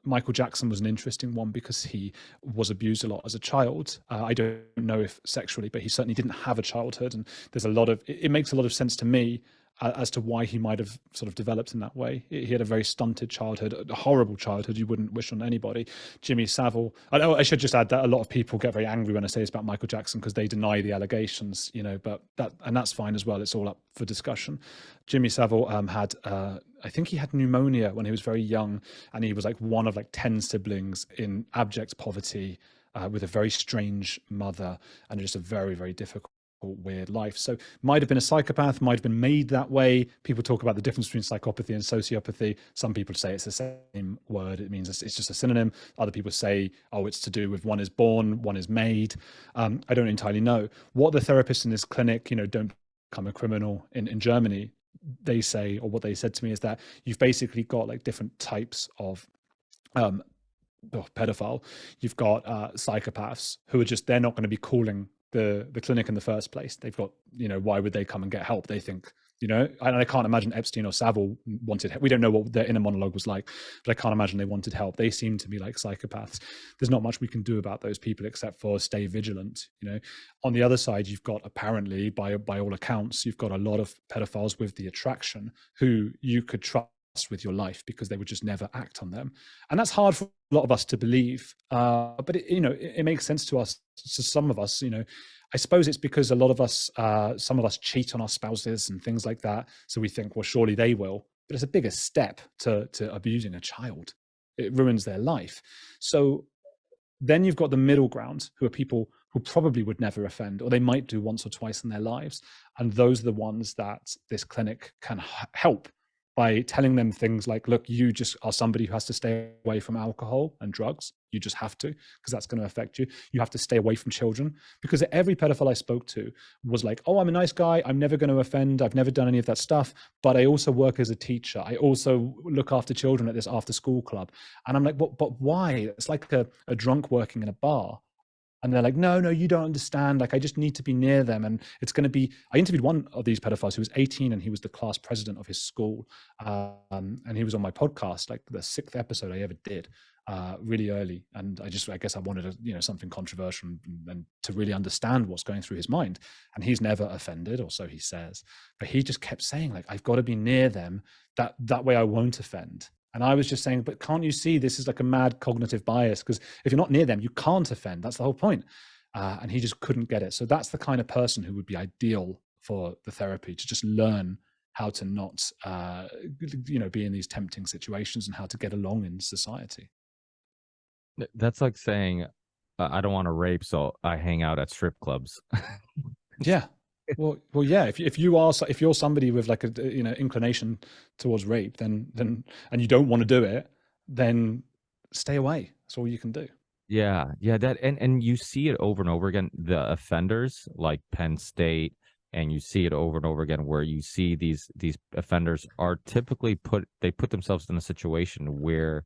Michael Jackson was an interesting one because he was abused a lot as a child. I don't know if sexually, but he certainly didn't have a childhood. And there's it makes a lot of sense to me as to why he might have sort of developed in that way. He had a very stunted childhood, a horrible childhood you wouldn't wish on anybody. Jimmy Savile, I should just add that a lot of people get very angry when I say it's about Michael Jackson because they deny the allegations, but that's fine as well. It's all up for discussion. Jimmy Savile had, I think he had pneumonia when he was very young, and he was like one of like 10 siblings in abject poverty with a very strange mother and just a very, very difficult, weird life. So might have been a psychopath, might have been made that way. People talk about the difference between psychopathy and sociopathy. Some people say it's the same word. It means it's just a synonym. Other people say, it's to do with one is born, one is made. I don't entirely know. What the therapists in this clinic, don't become a criminal in Germany, they say, or what they said to me, is that you've basically got like different types of pedophile. You've got psychopaths who are just, they're not going to be calling the clinic in the first place. They've got, why would they come and get help? They think, and I can't imagine Epstein or Savile wanted, we don't know what their inner monologue was like, but I can't imagine they wanted help. They seem to be like psychopaths. There's not much we can do about those people except for stay vigilant. On the other side, you've got, apparently, by all accounts, you've got a lot of pedophiles with the attraction who you could trust with your life because they would just never act on them. And that's hard for a lot of us to believe, but it makes sense to us, to some of us. I suppose it's because a lot of us, some of us cheat on our spouses and things like that, so we think, well, surely they will. But it's a bigger step to abusing a child. It ruins their life. So then you've got the middle ground, who are people who probably would never offend, or they might do once or twice in their lives, and those are the ones that this clinic can help by telling them things like, look, you just are somebody who has to stay away from alcohol and drugs. You just have to, because that's going to affect you. You have to stay away from children, because every pedophile I spoke to was like, oh, I'm a nice guy. I'm never going to offend. I've never done any of that stuff. But I also work as a teacher. I also look after children at this after school club. And I'm like, but why? It's like a drunk working in a bar. And they're like, no, you don't understand. Like, I just need to be near them. And it's going to be, I interviewed one of these pedophiles who was 18 and he was the class president of his school. And he was on my podcast, like the 6th episode I ever did, really early. And I guess I wanted something controversial and to really understand what's going through his mind. And he's never offended, or so he says. But he just kept saying, like, I've got to be near them. That way I won't offend. And I was just saying, but can't you see this is like a mad cognitive bias? Because if you're not near them, you can't offend. That's the whole point. And he just couldn't get it. So that's the kind of person who would be ideal for the therapy, to just learn how to not, be in these tempting situations and how to get along in society. That's like saying, I don't want to rape, so I hang out at strip clubs. Yeah. Well, yeah. If you're somebody with like a inclination towards rape, then and you don't want to do it, then stay away. That's all you can do. Yeah, that, and you see it over and over again. The offenders like Penn State, and you see it over and over again, where you see these offenders are typically put themselves in a situation where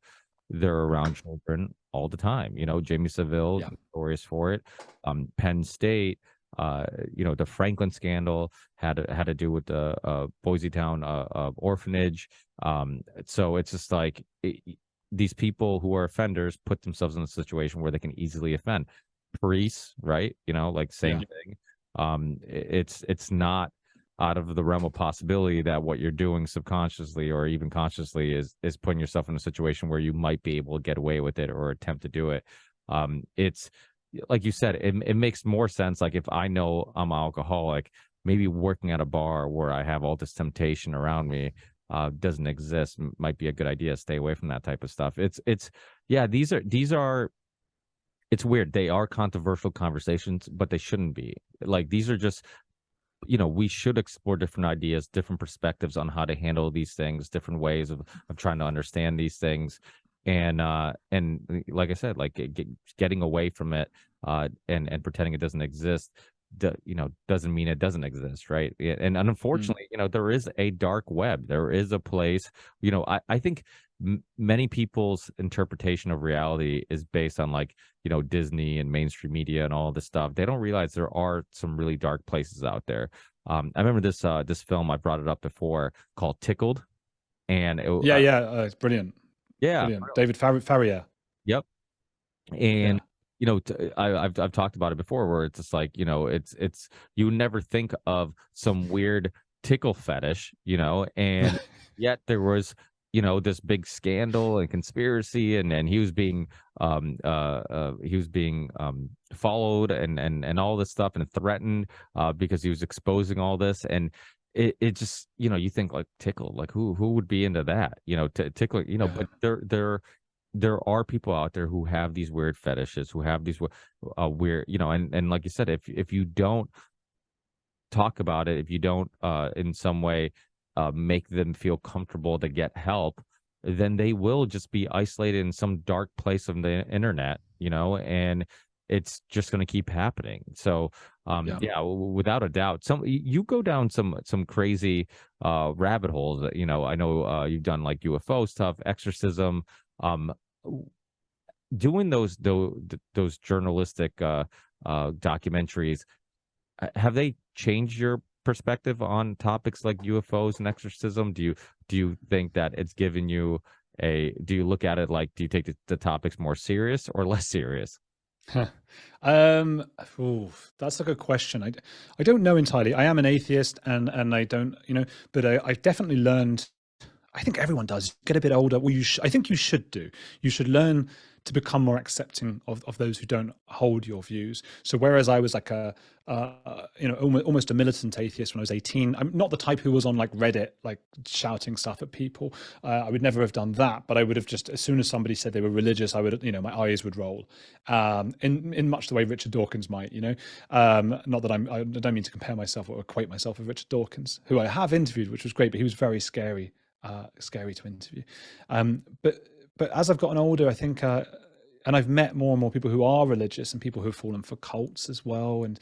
they're around children all the time. Jamie Seville, notorious for it. Penn State. The Franklin scandal had to do with the Boise Town orphanage. So it's just like these people who are offenders put themselves in a situation where they can easily offend. Priests, right? Like same thing. It's not out of the realm of possibility that what you're doing subconsciously or even consciously is putting yourself in a situation where you might be able to get away with it or attempt to do it. It's like you said, it makes more sense. Like, if I know I'm an alcoholic, maybe working at a bar where I have all this temptation around me doesn't exist, might be a good idea. Stay away from that type of stuff. It's weird. They are controversial conversations, but they shouldn't be. Like, these are just, we should explore different ideas, different perspectives on how to handle these things, different ways of trying to understand these things. And like I said, like getting away from it and pretending it doesn't exist, doesn't mean it doesn't exist, right? And unfortunately, there is a dark web. There is a place. I think many people's interpretation of reality is based on like Disney and mainstream media and all this stuff. They don't realize there are some really dark places out there. I remember this film, I brought it up before, called Tickled, and it's brilliant. Yeah, brilliant. David Farrier. Yep. And I've talked about it before, where it's just like it's you never think of some weird tickle fetish, and yet there was this big scandal and conspiracy, and he was being followed and all this stuff and threatened because he was exposing all this. And it just you think like tickle, like who would be into that, tickle, but there are people out there who have these weird fetishes, who have these weird, and like you said, if you don't talk about it, if you don't in some way make them feel comfortable to get help, then they will just be isolated in some dark place of the internet, and it's just going to keep happening. So Yeah, without a doubt. You go down some crazy rabbit holes that, I know you've done like UFO stuff, exorcism, um doing those journalistic documentaries. Have they changed your perspective on topics like UFOs and exorcism? Do you think that it's given you do you look at it like, do you take the topics more serious or less serious? um, that's a good question. I don't know entirely. I am an atheist, and I don't, but I've definitely learned. I think everyone does. Get a bit older. Well, I think you should do. You should learn to become more accepting of those who don't hold your views. So whereas I was like almost a militant atheist when I was 18, I'm not the type who was on like Reddit, like shouting stuff at people. I would never have done that, but I would have just, as soon as somebody said they were religious, I would, my eyes would roll, in much the way Richard Dawkins might, not that I don't mean to compare myself or equate myself with Richard Dawkins, who I have interviewed, which was great, but he was very scary to interview. But as I've gotten older, I think, and I've met more and more people who are religious and people who have fallen for cults as well, and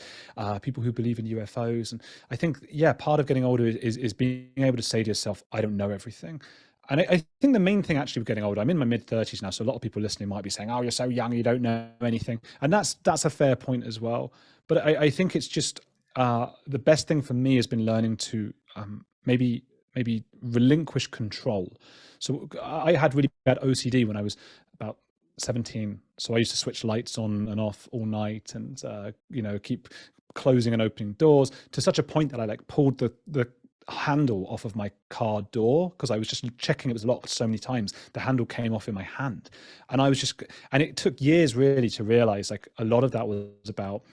people who believe in UFOs. And I think, yeah, part of getting older is being able to say to yourself, I don't know everything. And I think the main thing actually with getting older, I'm in my mid-30s now, so a lot of people listening might be saying, oh, you're so young, you don't know anything. And that's a fair point as well. But I think it's just the best thing for me has been learning to maybe relinquish control. So I had really bad OCD when I was about 17. So I used to switch lights on and off all night, and keep closing and opening doors to such a point that I like pulled the handle off of my car door because I was just checking it was locked so many times. The handle came off in my hand, and and it took years really to realize like a lot of that was about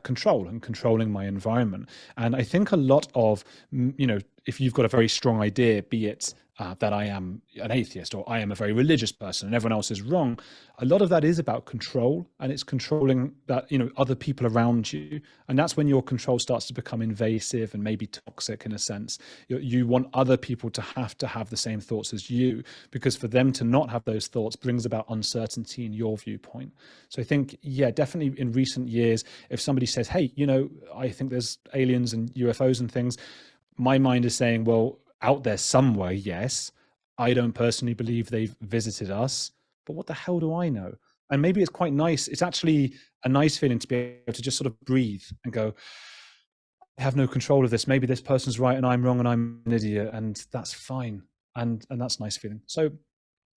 control and controlling my environment. And I think a lot of, if you've got a very strong idea, be it that I am an atheist or I am a very religious person and everyone else is wrong, a lot of that is about control, and it's controlling that, other people around you. And that's when your control starts to become invasive and maybe toxic in a sense. You want other people to have the same thoughts as you, because for them to not have those thoughts brings about uncertainty in your viewpoint. So I think, yeah, definitely in recent years, if somebody says, hey, I think there's aliens and UFOs and things, my mind is saying, well, out there somewhere, yes. I don't personally believe they've visited us, but what the hell do I know? And maybe it's quite nice. It's actually a nice feeling to be able to just sort of breathe and go, I have no control of this. Maybe this person's right and I'm wrong and I'm an idiot, and that's fine. And that's a nice feeling. So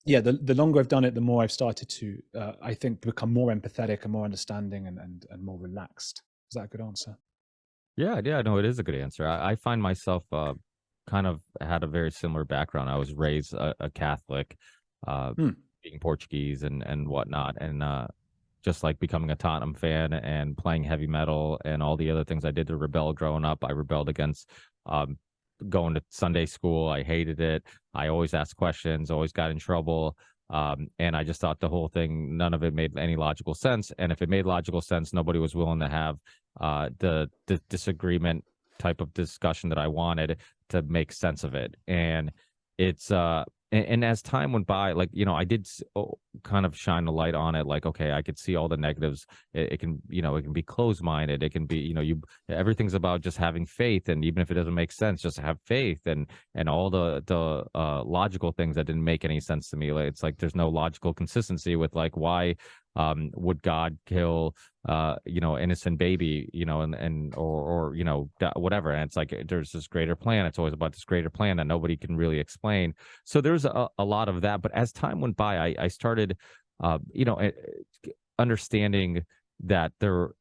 yeah, the longer I've done it, the more I've started to, I think, become more empathetic and more understanding and more relaxed. Is that a good answer? Yeah, no, it is a good answer. I find myself kind of had a very similar background. I was raised a Catholic, being Portuguese and whatnot, and just like becoming a Tottenham fan and playing heavy metal and all the other things I did to rebel growing up. I rebelled against going to Sunday school. I hated it. I always asked questions, always got in trouble. And I just thought the whole thing, none of it made any logical sense. And if it made logical sense, nobody was willing to have the disagreement type of discussion that I wanted to make sense of it. And it's and as time went by, like, I did kind of shine a light on it. Like, okay, I could see all the negatives. It can, it can be closed-minded. It can be, everything's about just having faith. And even if it doesn't make sense, just have faith, and all the logical things that didn't make any sense to me. Like, it's like, there's no logical consistency with like, why would God kill innocent baby, or whatever. And it's like, there's this greater plan. It's always about this greater plan that nobody can really explain. So there's a lot of that. But as time went by, I started understanding that there,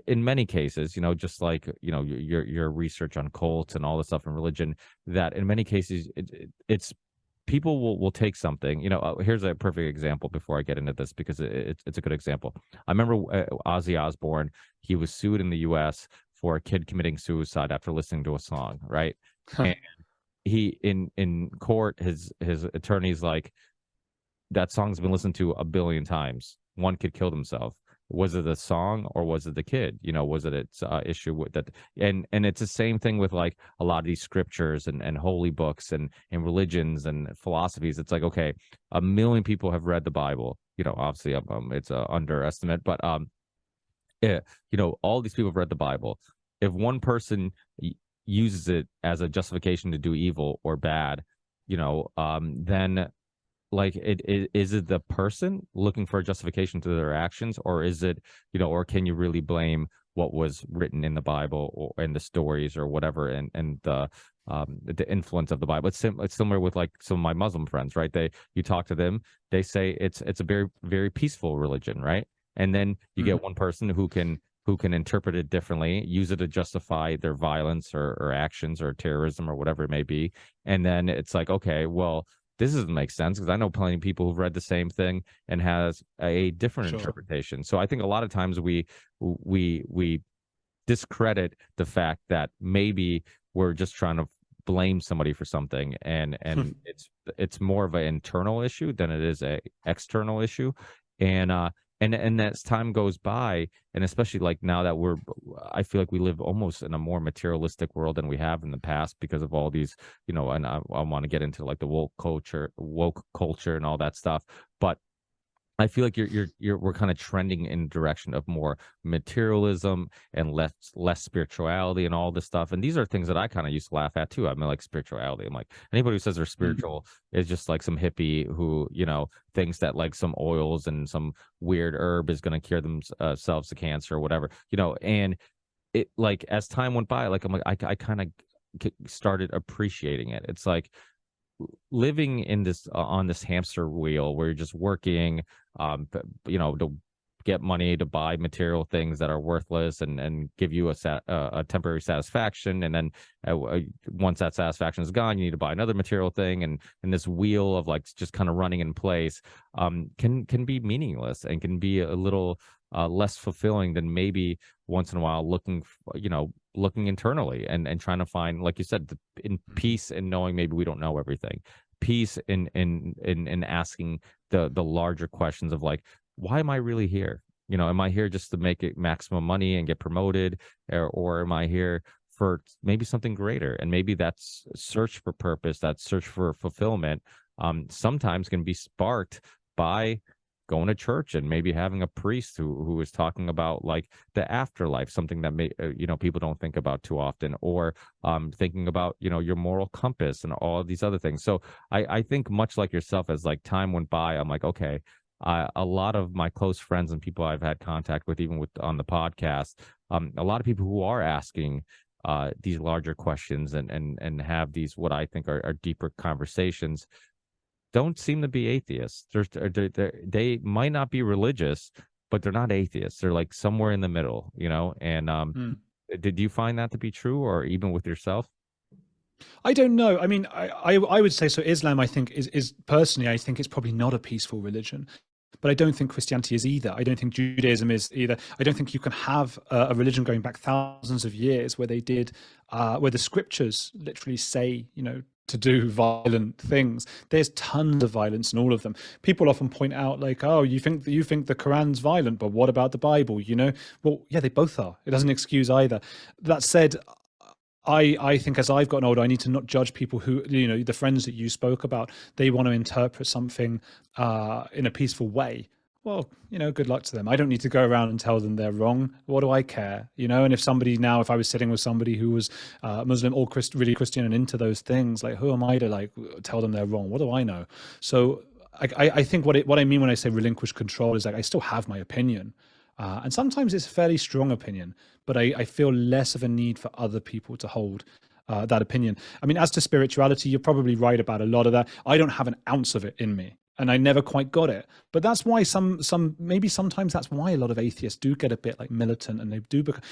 in many cases, just like your research on cults and all the stuff in religion, that in many cases it's people will take something. Here's a perfect example before I get into this, because it's a good example. I remember Ozzy Osbourne. He was sued in the U.S. for a kid committing suicide after listening to a song, right? And he in court, his attorney's like, that song's been listened to 1 billion times. One kid killed himself. Was it the song or was it the kid? Was it its issue with that? And it's the same thing with like a lot of these scriptures and holy books and religions and philosophies. It's like, okay, 1 million people have read the Bible. Obviously it's an underestimate, but yeah, all these people have read the Bible. if one person uses it as a justification to do evil or bad, then like is it the person looking for a justification to their actions, or is it, or can you really blame what was written in the Bible or in the stories or whatever, and the influence of the Bible? It's similar with like some of my Muslim friends, right? You talk to them, they say it's a very, very peaceful religion, right? And then you get one person who can interpret it differently, use it to justify their violence or actions or terrorism or whatever it may be. And then it's like, okay, well, this doesn't make sense because I know plenty of people who've read the same thing and has a different interpretation. So I think a lot of times we discredit the fact that maybe we're just trying to blame somebody for something, and it's more of an internal issue than it is a external issue. And as time goes by, and especially like now that I feel like we live almost in a more materialistic world than we have in the past because of all these, and I want to get into like the woke culture and all that stuff. But I feel like we're kind of trending in the direction of more materialism and less spirituality and all this stuff. And these are things that I kind of used to laugh at too. I mean, like spirituality. I'm like, anybody who says they're spiritual is just like some hippie who, thinks that like some oils and some weird herb is going to cure themselves to cancer or whatever, and it, like, as time went by, like, I'm like, I kind of started appreciating it. It's like living in this on this hamster wheel where you're just working, to get money to buy material things that are worthless and give you a temporary satisfaction, and then once that satisfaction is gone, you need to buy another material thing, and this wheel of like just kind of running in place can be meaningless and can be a little less fulfilling than maybe once in a while looking internally and trying to find, like you said, in peace and knowing maybe we don't know everything, peace in asking the larger questions of like, why am I really here? Am I here just to make it maximum money and get promoted, or am I here for maybe something greater? And maybe that's search for purpose, that search for fulfillment, sometimes can be sparked by going to church and maybe having a priest who is talking about like the afterlife, something that people don't think about too often, or thinking about your moral compass and all of these other things. So I think much like yourself, as like time went by, I'm like, okay, a lot of my close friends and people I've had contact with, even with on the podcast, a lot of people who are asking these larger questions and have these what I think are deeper conversations don't seem to be atheists. They might not be religious, but they're not atheists. They're like somewhere in the middle, And did you find that to be true, or even with yourself? I don't know. I mean, I would say so. Islam, I think, is personally, I think it's probably not a peaceful religion. But I don't think Christianity is either. I don't think Judaism is either. I don't think you can have a religion going back thousands of years where where the scriptures literally say, to do violent things. There's tons of violence in all of them. People often point out like, oh, you think the Quran's violent, but what about the Bible? Well, yeah, they both are. It doesn't excuse either. That said, I think as I've gotten older, I need to not judge people who, the friends that you spoke about, they want to interpret something in a peaceful way. Well, good luck to them. I don't need to go around and tell them they're wrong. What do I care? And if I was sitting with somebody who was Muslim or really Christian and into those things, like, who am I to like tell them they're wrong? What do I know? So I think what I mean when I say relinquish control is like, I still have my opinion. And sometimes it's a fairly strong opinion, but I feel less of a need for other people to hold that opinion. I mean, as to spirituality, you're probably right about a lot of that. I don't have an ounce of it in me, and I never quite got it. But that's why sometimes that's why a lot of atheists do get a bit like militant, and they do because,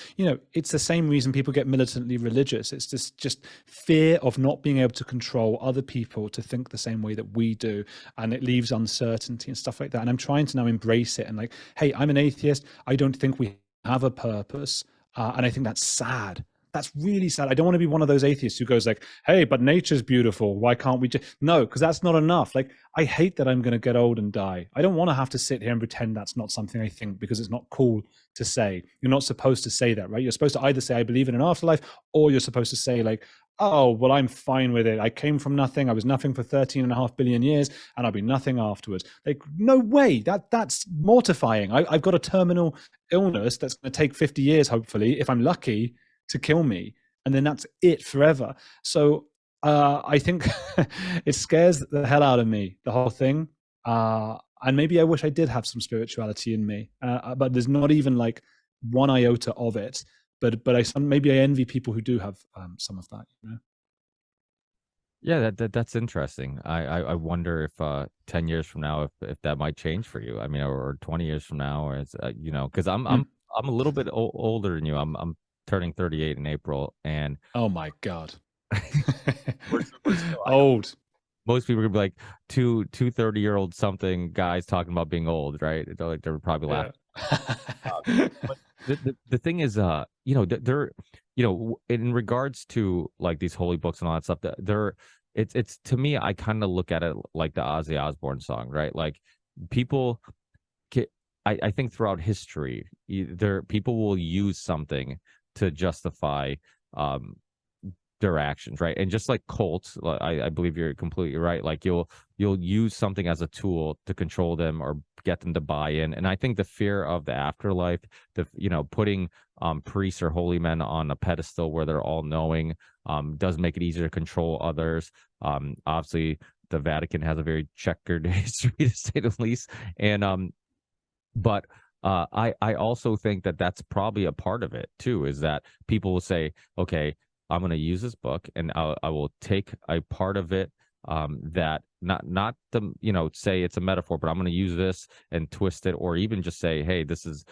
it's the same reason people get militantly religious. It's just fear of not being able to control other people to think the same way that we do, and it leaves uncertainty and stuff like that. And I'm trying to now embrace it and like, hey, I'm an atheist. I don't think we have a purpose, and I think that's sad. That's really sad. I don't want to be one of those atheists who goes like, hey, but nature's beautiful. Why can't we just... No, because that's not enough. Like, I hate that I'm going to get old and die. I don't want to have to sit here and pretend that's not something I think, because it's not cool to say. You're not supposed to say that, right? You're supposed to either say, I believe in an afterlife, or you're supposed to say like, oh, well, I'm fine with it. I came from nothing. I was nothing for 13.5 billion years, and I'll be nothing afterwards. Like, no way. That's mortifying. I've got a terminal illness that's going to take 50 years, hopefully, if I'm lucky. to kill me, and then that's it forever. So I think it scares the hell out of me, the whole thing. And maybe I wish I did have some spirituality in me, but there's not even like one iota of it. But maybe I envy people who do have some of that. You know? Yeah, that's interesting. I wonder if 10 years from now if that might change for you. I mean, or 20 years from now, or it's you know, because I'm a little bit older than you. I'm turning 38 in April, and Oh my God. we're still, I know Old. most people are gonna be like two 30-year-old something guys talking about being old, right? They're probably laughing. Yeah. But the thing is, you know, they're, you know, in regards to like these holy books and all that stuff, they're, it's to me, I kind of look at it like the Ozzy Osbourne song, right? Like people, I think throughout history, there people will use something to justify um their actions, right? And just like cults, I believe you're completely right. Like you'll use something as a tool to control them or get them to buy in. And I think the fear of the afterlife, the you know, putting priests or holy men on a pedestal where they're all knowing, does make it easier to control others. Obviously, the Vatican has a very checkered history, to say the least, and but I also think that that's probably a part of it too. Is that people will say, okay, I'm going to use this book, and I will take a part of it, that not the, you know, say it's a metaphor, but I'm going to use this and twist it, or even just say, hey, this is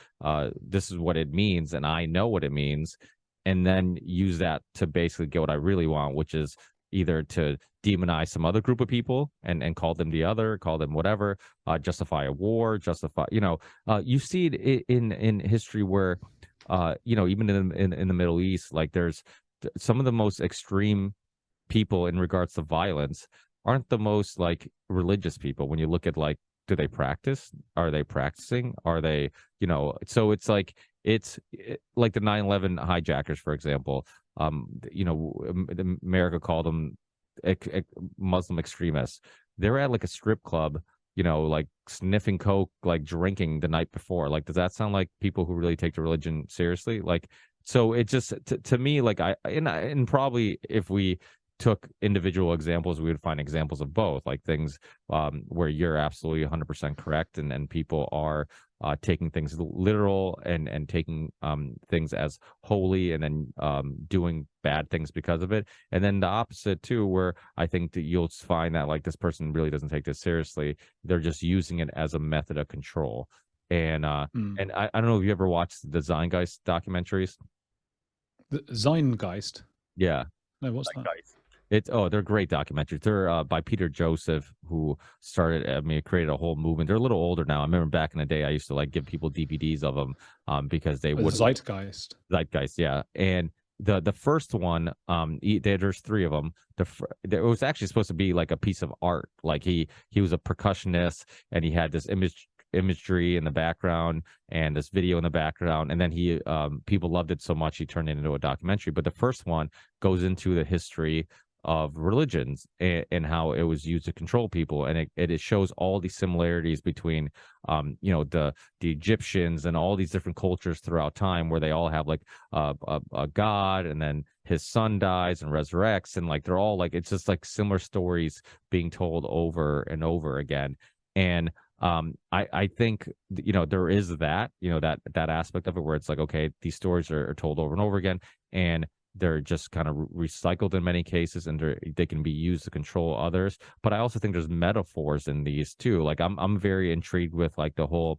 what it means, and I know what it means, and then use that to basically get what I really want, which is either to demonize some other group of people and call them the other, call them whatever, justify a war, justify, you know, you see it in history where, you know, even in the Middle East, like there's some of the most extreme people in regards to violence aren't the most like religious people. When you look at like, do they practice? Are they practicing? Are they, you know, so it's like, like the 9/11 hijackers, for example. You know, America called them Muslim extremists. They're at like a strip club, you know, like sniffing coke, like drinking the night before. Like, does that sound like people who really take the religion seriously? Like, so it just to me, like and probably if we took individual examples, we would find examples of both, like things where you're absolutely 100% correct, and people are taking things literal and taking things as holy, and then doing bad things because of it. And then the opposite too, where I think that you'll find that like this person really doesn't take this seriously. They're just using it as a method of control. And and I don't know if you ever watched the Zeitgeist documentaries. The Zeitgeist. Yeah. No, what's that? They're great documentaries. They're by Peter Joseph, who started, I mean, created a whole movement. They're a little older now. I remember back in the day, I used to like give people DVDs of them because they would Zeitgeist. Zeitgeist, yeah. And the first one, there's three of them. It was actually supposed to be like a piece of art. Like he was a percussionist, and he had this imagery in the background and this video in the background, and then he people loved it so much he turned it into a documentary. But the first one goes into the history of religions and how it was used to control people, and it shows all these similarities between you know, the Egyptians and all these different cultures throughout time, where they all have like a god, and then his son dies and resurrects, and like they're all like, it's just like similar stories being told over and over again. And I think, you know, there is that, you know, that aspect of it where it's like, okay, these stories are told over and over again, and they're just kind of recycled in many cases, and they can be used to control others. But I also think there's metaphors in these too. Like I'm very intrigued with like the whole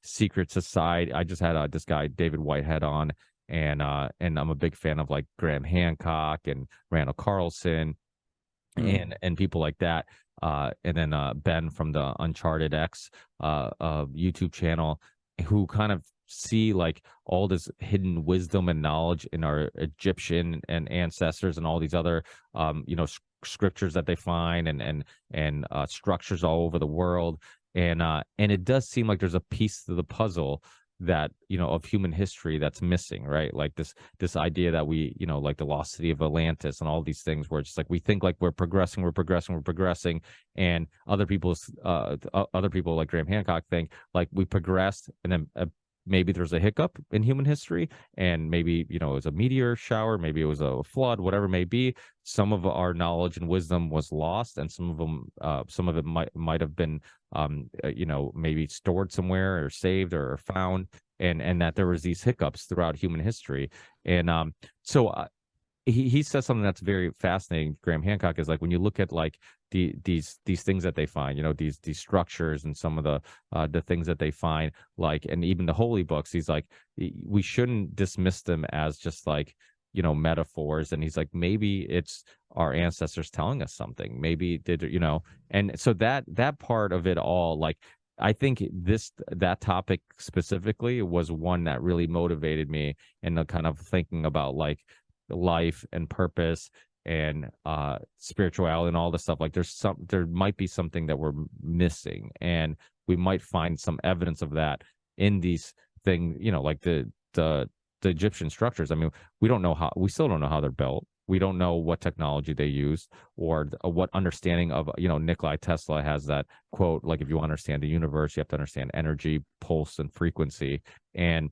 secret society. I just had this guy David Whitehead on, and I'm a big fan of like Graham Hancock and Randall Carlson and people like that. And then Ben from the Uncharted X YouTube channel, who kind of see like all this hidden wisdom and knowledge in our Egyptian and ancestors, and all these other you know, scriptures that they find, and structures all over the world. And it does seem like there's a piece to the puzzle that, you know, of human history that's missing, right? Like this idea that we, you know, like the lost city of Atlantis and all these things, where it's just like we think like we're progressing, and other people like Graham Hancock think like we progressed, and then maybe there's a hiccup in human history, and maybe, you know, it was a meteor shower, maybe it was a flood, whatever it may be. Some of our knowledge and wisdom was lost, and some of it might have been, you know, maybe stored somewhere or saved or found, and that there was these hiccups throughout human history. And so he says something that's very fascinating. Graham Hancock is like, when you look at like these things that they find, you know, these structures and some of the things that they find, like, and even the holy books, he's like, we shouldn't dismiss them as just like, you know, metaphors. And he's like, maybe it's our ancestors telling us something, maybe did, you know. And so that part of it all, like, I think that topic specifically was one that really motivated me in the kind of thinking about like life and purpose and spirituality and all this stuff. Like, there might be something that we're missing, and we might find some evidence of that in these things, you know, like the Egyptian structures. I mean, we still don't know how they're built. We don't know what technology they used, or what understanding of, you know, Nikola Tesla has that quote, like, if you understand the universe, you have to understand energy, pulse, and frequency. And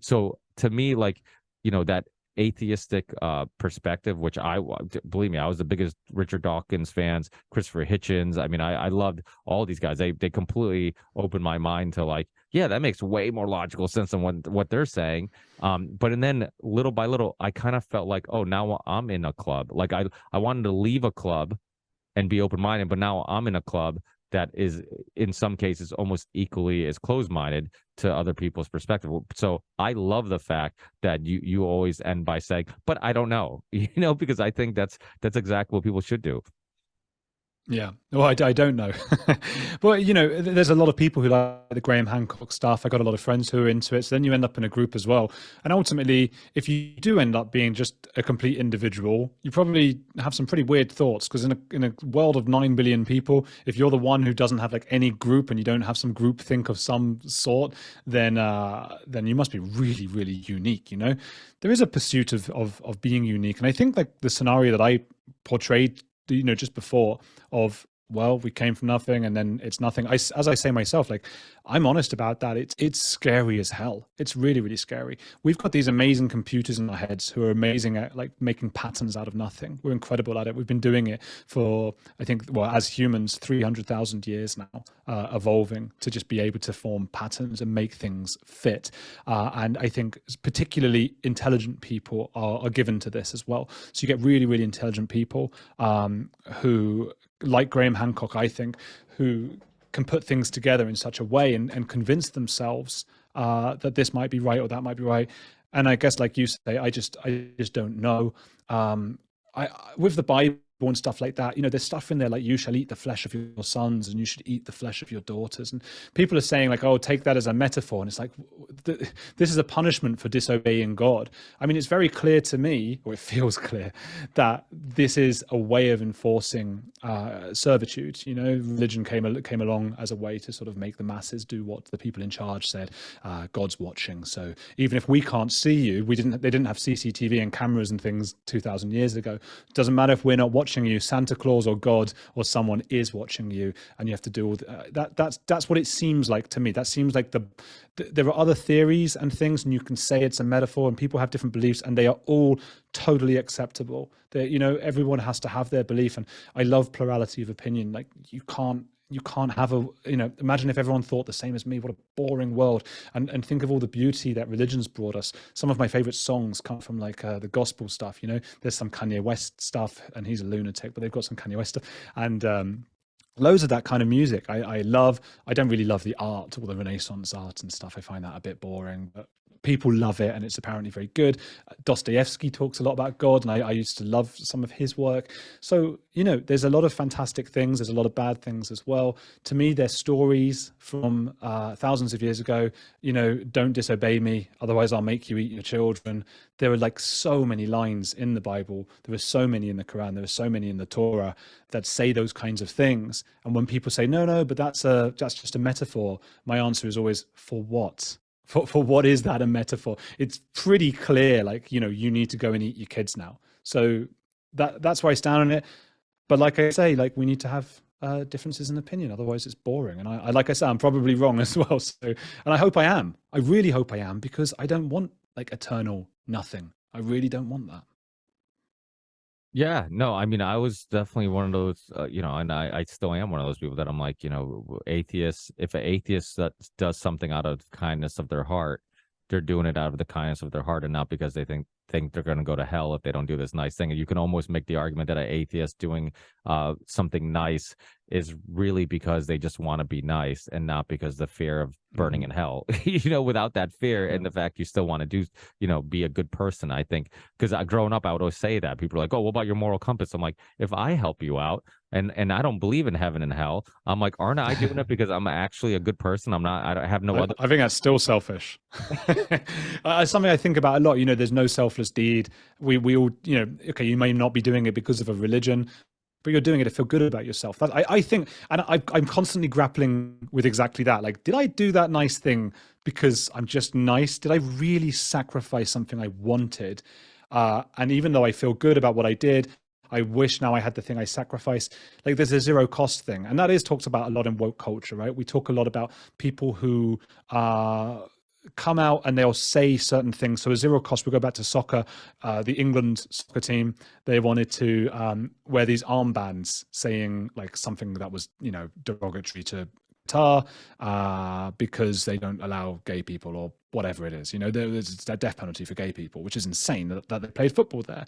so to me, like, you know, that atheistic perspective, which believe me, I was the biggest Richard Dawkins fans, Christopher Hitchens. I mean, I loved all these guys. They completely opened my mind to like, yeah, that makes way more logical sense than what they're saying. But and then little by little, I kind of felt like, oh, now I'm in a club. Like I wanted to leave a club and be open-minded, but now I'm in a club that is in some cases almost equally as closed-minded to other people's perspective. So I love the fact that you always end by saying, but I don't know, you know, because I think that's exactly what people should do. Yeah. Well, I don't know. But, you know, there's a lot of people who like the Graham Hancock stuff. I got a lot of friends who are into it. So then you end up in a group as well. And ultimately, if you do end up being just a complete individual, you probably have some pretty weird thoughts, because in a world of 9 billion people, if you're the one who doesn't have like any group and you don't have some group think of some sort, then you must be really, really unique. You know, there is a pursuit of being unique. And I think like the scenario that I portrayed, you know, just before, of, well, we came from nothing and then it's nothing. As I say myself, like, I'm honest about that. It's scary as hell. It's really, really scary. We've got these amazing computers in our heads who are amazing at like making patterns out of nothing. We're incredible at it. We've been doing it for, I think, well, as humans, 300,000 years now, evolving to just be able to form patterns and make things fit. And I think particularly intelligent people are given to this as well. So you get really, really intelligent people who, like Graham Hancock, I think, who can put things together in such a way and convince themselves that this might be right or that might be right. And I guess, like you say, I just don't know. With the Bible and stuff like that, you know, there's stuff in there like, you shall eat the flesh of your sons and you should eat the flesh of your daughters. And people are saying like, oh, take that as a metaphor. And it's like, this is a punishment for disobeying God. I mean, it's very clear to me, or it feels clear, that this is a way of enforcing servitude. You know, religion came along as a way to sort of make the masses do what the people in charge said. God's watching. So even if we can't see you, they didn't have CCTV and cameras and things 2,000 years ago. It doesn't matter if we're not watching you, Santa Claus or God or someone is watching you, and you have to do all that's what it seems like to me. That seems like there are other theories and things, and you can say it's a metaphor, and people have different beliefs, and they are all totally acceptable. You know, everyone has to have their belief, and I love plurality of opinion. Like, you can't have imagine if everyone thought the same as me. What a boring world. And think of all the beauty that religion's brought us. Some of my favorite songs come from like the gospel stuff. You know, there's some Kanye West stuff, and he's a lunatic, but they've got some Kanye West stuff, and loads of that kind of music I love. I don't really love the art, all the Renaissance art and stuff. I find that a bit boring, but people love it, and it's apparently very good. Dostoevsky talks a lot about God, and I used to love some of his work. So, you know, there's a lot of fantastic things. There's a lot of bad things as well. To me, they're stories from thousands of years ago. You know, don't disobey me, otherwise I'll make you eat your children. There are like so many lines in the Bible. There are so many in the Quran. There are so many in the Torah that say those kinds of things. And when people say, no, but that's just a metaphor, my answer is always, for what? For what is that a metaphor? It's pretty clear, like, you know, you need to go and eat your kids now. So that's why I stand on it. But like I say, like, we need to have differences in opinion. Otherwise, it's boring. And I, like I said, I'm probably wrong as well. So, and I hope I am. I really hope I am, because I don't want like eternal nothing. I really don't want that. Yeah, no, I mean, I was definitely one of those, and I still am one of those people that I'm like, atheists, if an atheist does something out of kindness of their heart, they're doing it out of the kindness of their heart and not because they think they're going to go to hell if they don't do this nice thing. And you can almost make the argument that an atheist doing something nice is really because they just want to be nice and not because the fear of burning in hell. Without that fear and the fact you still want to do, be a good person. I think because growing up, I would always say that people are like, "Oh, what about your moral compass?" I'm like, if I help you out, and I don't believe in heaven and hell, I'm like, aren't I doing it because I'm actually a good person? I'm not. I have no other. I think that's still selfish. Something I think about a lot. There's no selfless deed. We all, okay, you may not be doing it because of a religion, but you're doing it to feel good about yourself. I think, and I'm constantly grappling with exactly that. Like, did I do that nice thing because I'm just nice? Did I really sacrifice something I wanted? And even though I feel good about what I did, I wish now I had the thing I sacrificed. Like, there's a zero cost thing. And that is talked about a lot in woke culture, right? We talk a lot about people who come out and they'll say certain things. So a zero cost, we go back to soccer, the England soccer team, they wanted to wear these armbands saying like something that was, derogatory to Qatar, because they don't allow gay people or whatever it is. There's that death penalty for gay people, which is insane that they played football there.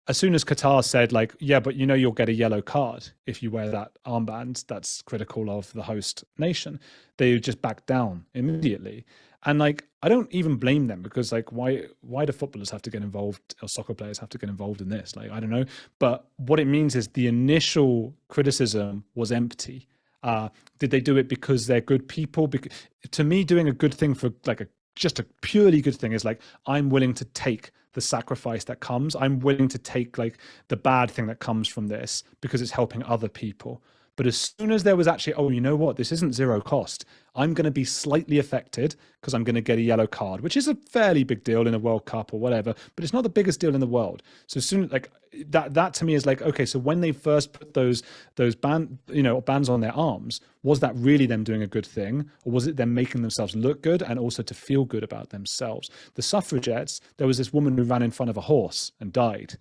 As soon as Qatar said like, yeah, but you'll get a yellow card if you wear that armband that's critical of the host nation, they just backed down immediately. And like, I don't even blame them, because like, why do footballers have to get involved, or soccer players have to get involved in this? Like, I don't know. But what it means is the initial criticism was empty. Did they do it because they're good people? Because to me, doing a good thing for like just a purely good thing is like, I'm willing to take the sacrifice that comes. I'm willing to take like the bad thing that comes from this because it's helping other people. But as soon as there was actually, oh, you know what, this isn't zero cost. I'm going to be slightly affected because I'm going to get a yellow card, which is a fairly big deal in a World Cup or whatever, but it's not the biggest deal in the world. So soon, like that to me is like, okay, so when they first put those bands on their arms, was that really them doing a good thing, or was it them making themselves look good and also to feel good about themselves? The suffragettes, there was this woman who ran in front of a horse and died.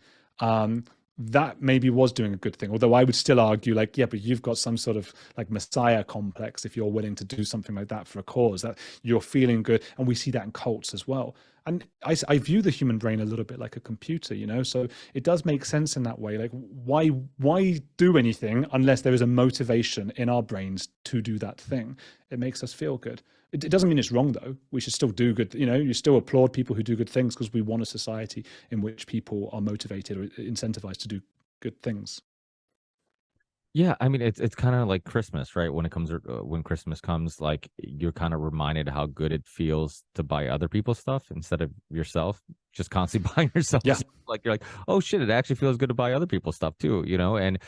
That maybe was doing a good thing. Although I would still argue like, yeah, but you've got some sort of like messiah complex if you're willing to do something like that for a cause, that you're feeling good. And we see that in cults as well. And I view the human brain a little bit like a computer, so it does make sense in that way. Like, why do anything unless there is a motivation in our brains to do that thing? It makes us feel good. It doesn't mean it's wrong, though. We should still do good. You still applaud people who do good things, because we want a society in which people are motivated or incentivized to do good things. Yeah, I mean, it's kind of like Christmas, right? When Christmas comes, like you're kind of reminded how good it feels to buy other people's stuff instead of yourself. Just constantly buying yourself. Yeah. Like you're like, oh shit, it actually feels good to buy other people's stuff too, And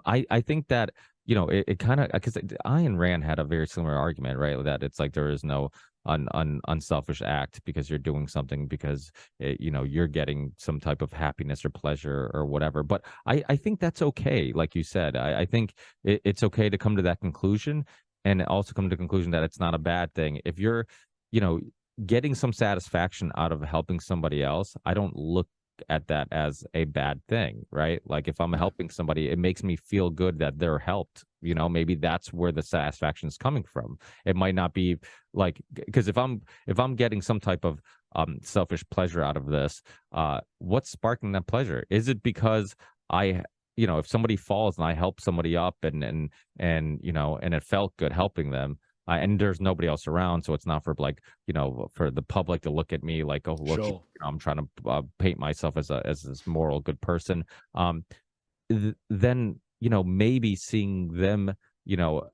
I think that it kind of, because I and Rand had a very similar argument, right? That it's like there is no unselfish act because you're doing something because you're getting some type of happiness or pleasure or whatever. But I think that's okay. Like you said, I think it's okay to come to that conclusion, and also come to the conclusion that it's not a bad thing if you're getting some satisfaction out of helping somebody else. I don't look at that as a bad thing, right? Like if I'm helping somebody, it makes me feel good that they're helped. Maybe that's where the satisfaction is coming from. It might not be like, because if I'm getting some type of selfish pleasure out of this, what's sparking that pleasure? Is it because if somebody falls and I help somebody up and it felt good helping them, and there's nobody else around, so it's not for like for the public to look at me like, oh look, Sure. I'm trying to paint myself as this moral good person. Then maybe seeing them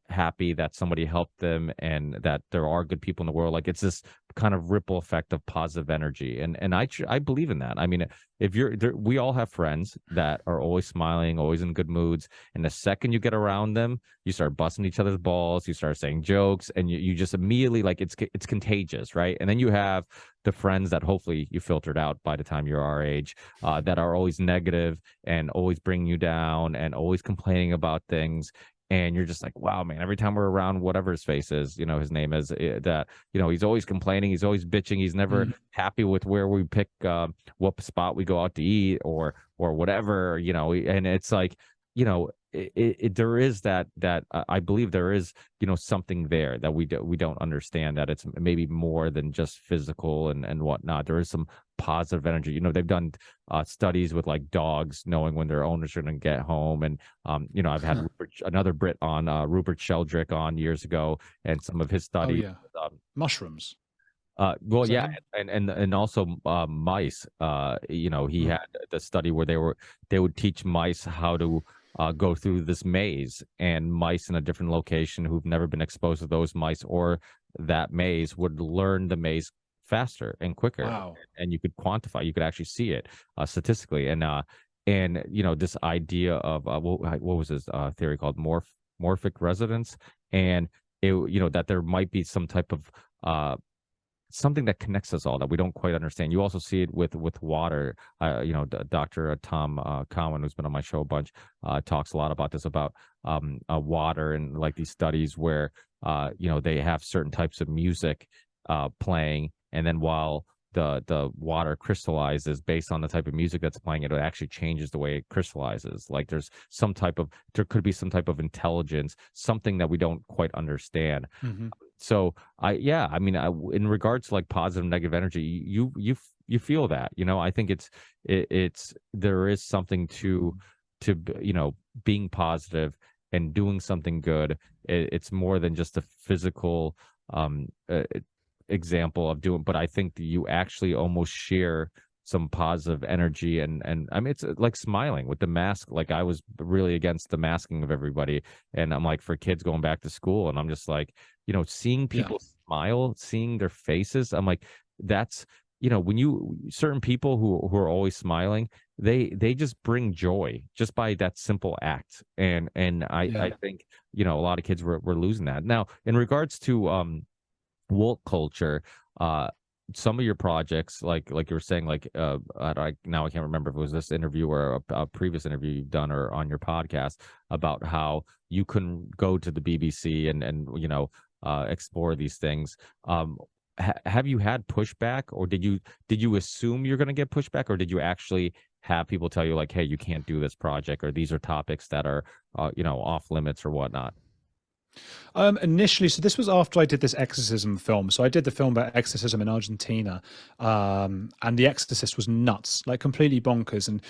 happy that somebody helped them and that there are good people in the world, like it's this kind of ripple effect of positive energy, and I believe in that. I mean, if you're there, we all have friends that are always smiling, always in good moods, and the second you get around them, you start busting each other's balls, you start saying jokes, and you just immediately, like, it's contagious, right? And then you have the friends that hopefully you filtered out by the time you're our age, that are always negative and always bringing you down and always complaining about things. and you're just like, wow, man, every time we're around whatever his face is, his name is, that, he's always complaining, he's always bitching, he's never happy with where we pick, what spot we go out to eat, or whatever, and it's like, there is that I believe there is, something there that we don't understand, that it's maybe more than just physical and whatnot. There is some positive energy. They've done studies with like dogs knowing when their owners are going to get home, and I've had another Brit on, Rupert Sheldrake, on years ago, and some of his Oh studies. yeah, mushrooms. Well, Was that yeah, him? and also mice. He Mm. had the study where they would teach mice how to go through this maze, and mice in a different location who've never been exposed to those mice or that maze would learn the maze faster and quicker, Wow. and you could quantify, you could actually see it statistically, and this idea of what was his theory called, morphic resonance, and that there might be some type of something that connects us all that we don't quite understand. You also see it with water. Dr. Tom Cowan, who's been on my show a bunch, talks a lot about this, about water, and like these studies where they have certain types of music playing, and then while the water crystallizes based on the type of music that's playing, it actually changes the way it crystallizes. Like there could be some type of intelligence, something that we don't quite understand. Hmm. So I mean, in regards to like positive, negative energy, you feel that, I think it's there is something to being positive and doing something good. It's more than just a physical example of doing, but I think that you actually almost share some positive energy, and I mean, it's like smiling with the mask. Like, I was really against the masking of everybody, and I'm like, for kids going back to school, and I'm just like, seeing Yeah. people smile, seeing their faces, I'm like, that's, when certain people who are always smiling, they just bring joy just by that simple act, and I Yeah. think, a lot of kids were losing that. Now, in regards to woke culture, uh some of your projects, like you were saying, like now I can't remember if it was this interview or a previous interview you've done or on your podcast, about how you couldn't go to the BBC and explore these things. Have you had pushback, or did you assume you're going to get pushback, or did you actually have people tell you like, hey, you can't do this project, or these are topics that are off limits or whatnot? Initially, so this was after I did this exorcism film. So I did the film about exorcism in Argentina, and The Exorcist was nuts, like completely bonkers. And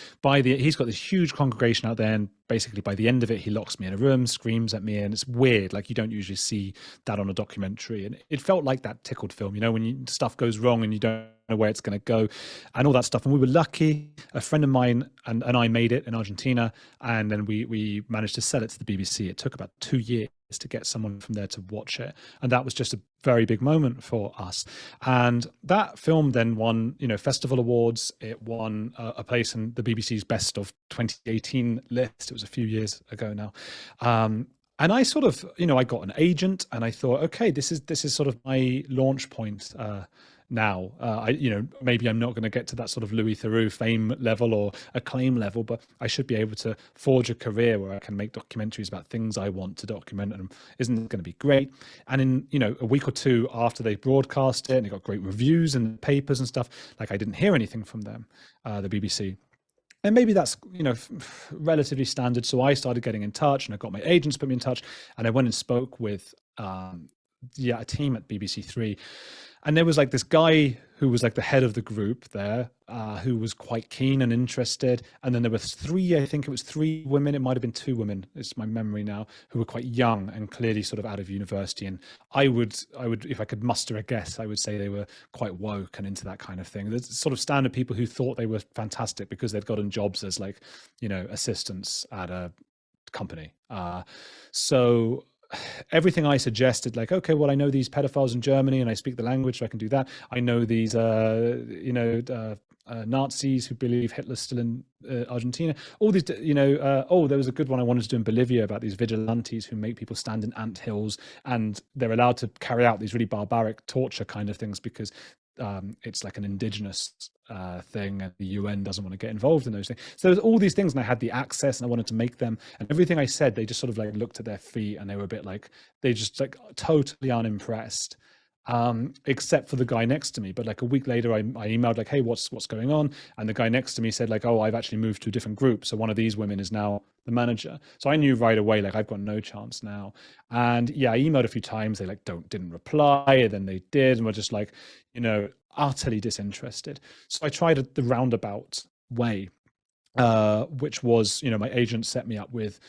he's got this huge congregation out there, and basically by the end of it, he locks me in a room, screams at me, and it's weird. Like, you don't usually see that on a documentary, and it felt like that tickled film, when stuff goes wrong and you don't know where it's going to go, and all that stuff. And we were lucky. A friend of mine and I made it in Argentina, and then we managed to sell it to the BBC. It took about 2 years to get someone from there to watch it, and that was just a very big moment for us. And that film then won festival awards. It won a place in the BBC's best of 2018 list. It was a few years ago now. And I sort of, I got an agent, and I thought, okay, this is sort of my launch point now. Maybe I'm not going to get to that sort of Louis Theroux fame level or acclaim level, but I should be able to forge a career where I can make documentaries about things I want to document, and isn't it going to be great? And in a week or two after they broadcast it, and it got great reviews and papers and stuff, like, I didn't hear anything from them, the BBC. And maybe that's relatively standard. So I started getting in touch, and I got my agents put me in touch, and I went and spoke with a team at BBC Three, and there was like this guy who was like the head of the group there, who was quite keen and interested. And then there were I think it was 3 women, it might have been 2 women, it's my memory now, who were quite young and clearly sort of out of university. And I would, if I could muster a guess, I would say they were quite woke and into that kind of thing. There's sort of standard people who thought they were fantastic because they'd gotten jobs as like, assistants at a company. So everything I suggested, like, okay, well, I know these pedophiles in Germany and I speak the language, so I can do that. I know these, Nazis who believe Hitler's still in Argentina. All these, there was a good one I wanted to do in Bolivia about these vigilantes who make people stand in ant hills, and they're allowed to carry out these really barbaric torture kind of things because it's like an indigenous thing, and the UN doesn't want to get involved in those things. So there's all these things, and I had the access, and I wanted to make them. And everything I said, they just sort of like looked at their feet, and they were a bit like, they just like totally unimpressed, except for the guy next to me. But like a week later, I emailed like, hey, what's going on? And the guy next to me said like, oh, I've actually moved to a different group, so one of these women is now the manager. So I knew right away, like, I've got no chance now. And yeah, I emailed a few times. They like didn't reply, and then they did, and were just like, utterly disinterested. So I tried the roundabout way, which was, my agent set me up with,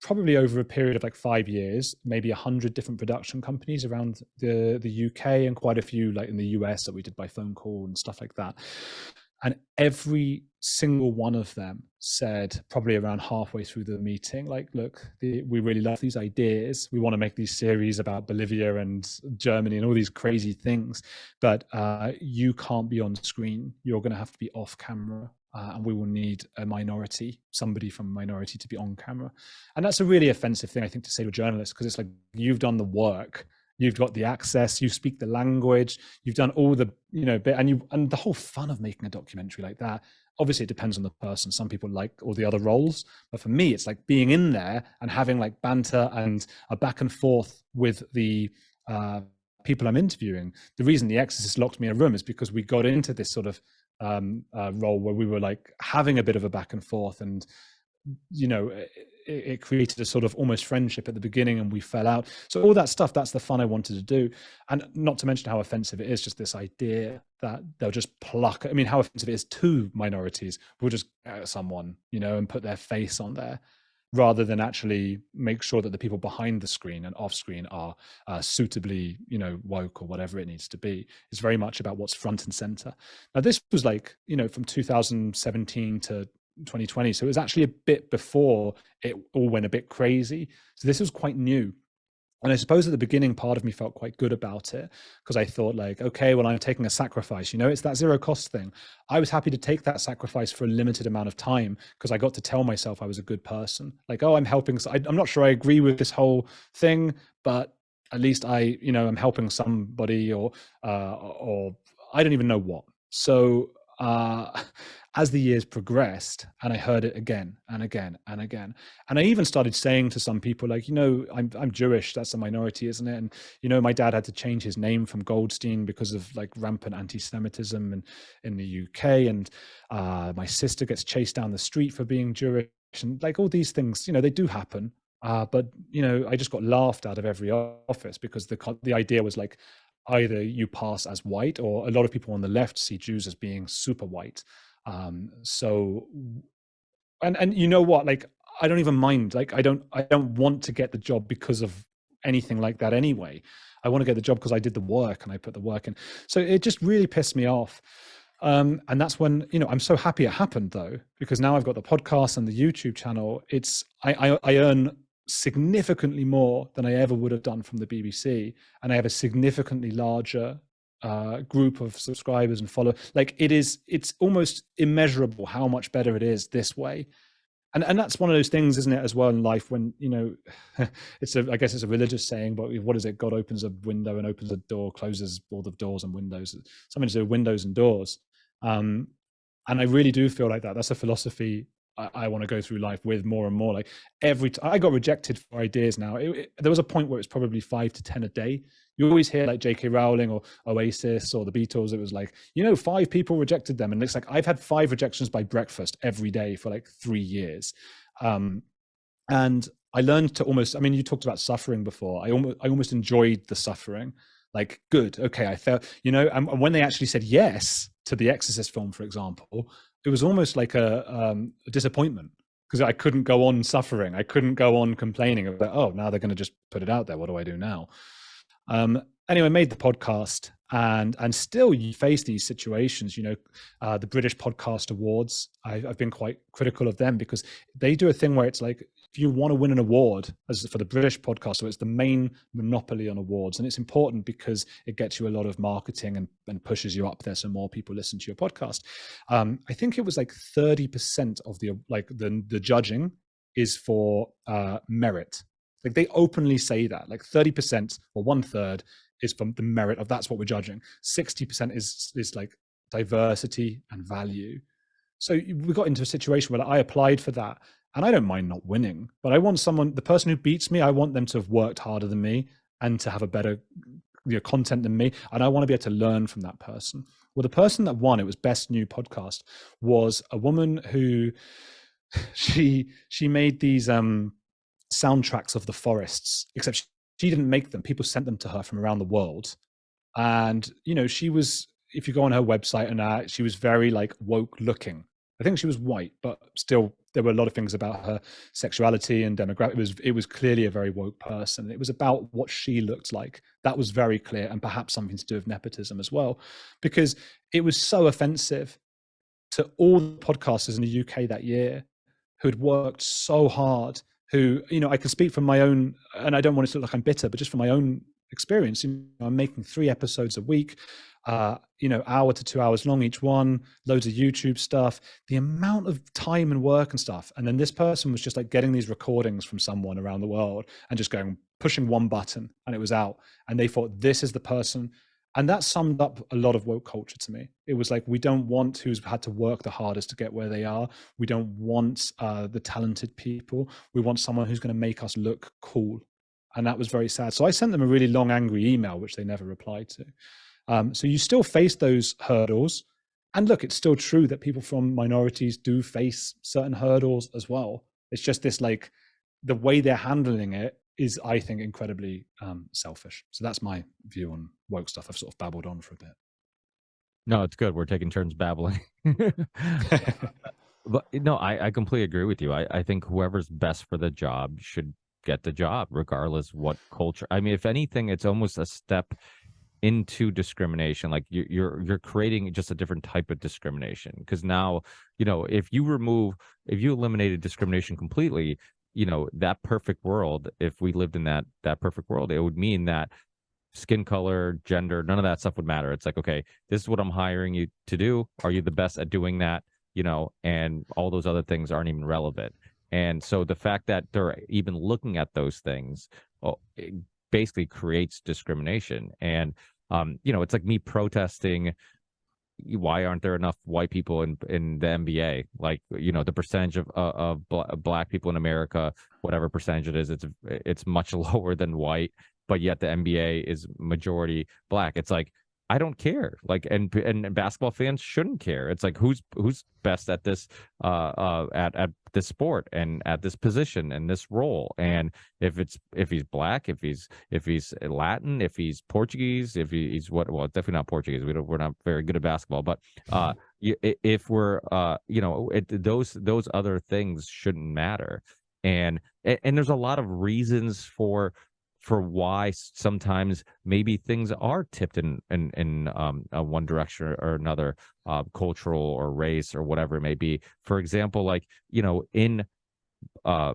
probably over a period of like 5 years, maybe 100 different production companies around the UK, and quite a few like in the US that we did by phone call and stuff like that. And every single one of them said, probably around halfway through the meeting, like, look, we really love these ideas. We want to make these series about Bolivia and Germany and all these crazy things, but you can't be on screen. You're going to have to be off camera. And we will need somebody from a minority to be on camera. And that's a really offensive thing, I think, to say to a journalist, because it's like, you've done the work, you've got the access, you speak the language, you've done all the, bit, and the whole fun of making a documentary like that, obviously it depends on the person. Some people like all the other roles, but for me, it's like being in there and having like banter and a back and forth with the people I'm interviewing. The reason The Exorcist locked me in a room is because we got into this sort of role where we were like having a bit of a back and forth, and it created a sort of almost friendship at the beginning, and we fell out. So all that stuff, that's the fun I wanted to do. And not to mention how offensive it is, just this idea that they'll just pluck, I mean, how offensive it is to minorities. We'll just get someone, and put their face on there, rather than actually make sure that the people behind the screen and off screen are suitably, woke, or whatever it needs to be. It's very much about what's front and center. Now, this was like, from 2017 to 2020. So it was actually a bit before it all went a bit crazy. So this was quite new. And I suppose at the beginning, part of me felt quite good about it, because I thought like, okay, well, I'm taking a sacrifice, it's that zero cost thing. I was happy to take that sacrifice for a limited amount of time, because I got to tell myself I was a good person. Like, oh, I'm helping. I'm not sure I agree with this whole thing, but at least I'm helping somebody, or I don't even know what. So as the years progressed, and I heard it again and again and again, and I even started saying to some people like, I'm Jewish, that's a minority, isn't it? And my dad had to change his name from Goldstein because of like rampant anti-Semitism in the UK, and my sister gets chased down the street for being Jewish, and like all these things, they do happen. But I just got laughed out of every office, because the idea was like, either you pass as white, or a lot of people on the left see Jews as being super white. So, and you know what, like, I don't even mind, like, I don't want to get the job because of anything like that anyway. I want to get the job because I did the work and I put the work in. So it just really pissed me off. And that's when, I'm so happy it happened, though, because now I've got the podcast and the YouTube channel. I earn significantly more than I ever would have done from the BBC, and I have a significantly larger group of subscribers and followers. Like, it's almost immeasurable how much better it is this way. And that's one of those things, isn't it, as well, in life, when I guess it's a religious saying, but what is it? God opens a window and opens a door, closes all the doors and windows. Something to do with windows and doors. And I really do feel like that's a philosophy I want to go through life with more and more. Like, I got rejected for ideas now. There was a point where it was probably 5 to 10 a day. You always hear like J.K. Rowling or Oasis or the Beatles. It was like, 5 people rejected them. And it's like, I've had 5 rejections by breakfast every day for like 3 years. And I learned to you talked about suffering before. I almost enjoyed the suffering. Like, good, okay, I felt, and when they actually said yes to the Exorcist film, for example, it was almost like a disappointment, because I couldn't go on suffering. I couldn't go on complaining about, oh, now they're going to just put it out there. What do I do now? Anyway, I made the podcast, and still you face these situations. The British Podcast Awards, I've been quite critical of them, because they do a thing where it's like, if you want to win an award, as for the British podcast, so it's the main monopoly on awards, and it's important because it gets you a lot of marketing and pushes you up there, so more people listen to your podcast. I think it was like 30% of the judging is for merit. Like, they openly say that, like 30% or 1/3 is from the merit of, that's what we're judging. 60% is like diversity and value. So we got into a situation where I applied for that, and I don't mind not winning, but I want someone, the person who beats me, I want them to have worked harder than me and to have a better content than me, and I want to be able to learn from that person. Well, the person that won, it was Best New Podcast, was a woman who she made these soundtracks of the forests, except she didn't make them. People sent them to her from around the world. And, she was, if you go on her website and that, she was very like woke looking. I think she was white, but still there were a lot of things about her sexuality and demographic. It was clearly a very woke person. It was about what she looked like. That was very clear, and perhaps something to do with nepotism as well, because it was so offensive to all the podcasters in the UK that year who had worked so hard, who, I can speak from my own, and I don't want it to look like I'm bitter, but just from my own experience, I'm making 3 episodes a week, hour to 2 hours long each one, loads of YouTube stuff, the amount of time and work and stuff. And then this person was just like getting these recordings from someone around the world and just pushing one button and it was out. And they thought, this is the person. And that summed up a lot of woke culture to me. It was like, we don't want who's had to work the hardest to get where they are. We don't want the talented people. We want someone who's going to make us look cool. And that was very sad. So I sent them a really long, angry email, which they never replied to. So you still face those hurdles. And look, it's still true that people from minorities do face certain hurdles as well. It's just this, like, the way they're handling it is, I think, incredibly selfish. So that's my view on woke stuff. I've sort of babbled on for a bit. No, it's good. We're taking turns babbling. But no, I completely agree with you. I think whoever's best for the job should get the job, regardless what culture. I mean, if anything, it's almost a step into discrimination. Like you're creating just a different type of discrimination, because now, if you eliminated discrimination completely, that perfect world, if we lived in that perfect world, it would mean that skin color, gender, none of that stuff would matter. It's like, okay, this is what I'm hiring you to do. Are you the best at doing that? And all those other things aren't even relevant. And so the fact that they're even looking at those things, it basically creates discrimination. And it's like me protesting, why aren't there enough white people in the NBA? Like, the percentage of black people in America, whatever percentage it is, it's much lower than white, but yet the NBA is majority black. It's like, I don't care. Like, and basketball fans shouldn't care. It's like, who's best at this at this sport and at this position and this role. And if he's black, if he's Latin, if he's Portuguese, if he's definitely not Portuguese. We're not very good at basketball, but if we're those other things shouldn't matter. And there's a lot of reasons for why sometimes maybe things are tipped in one direction or another, cultural or race or whatever it may be. For example, like, in a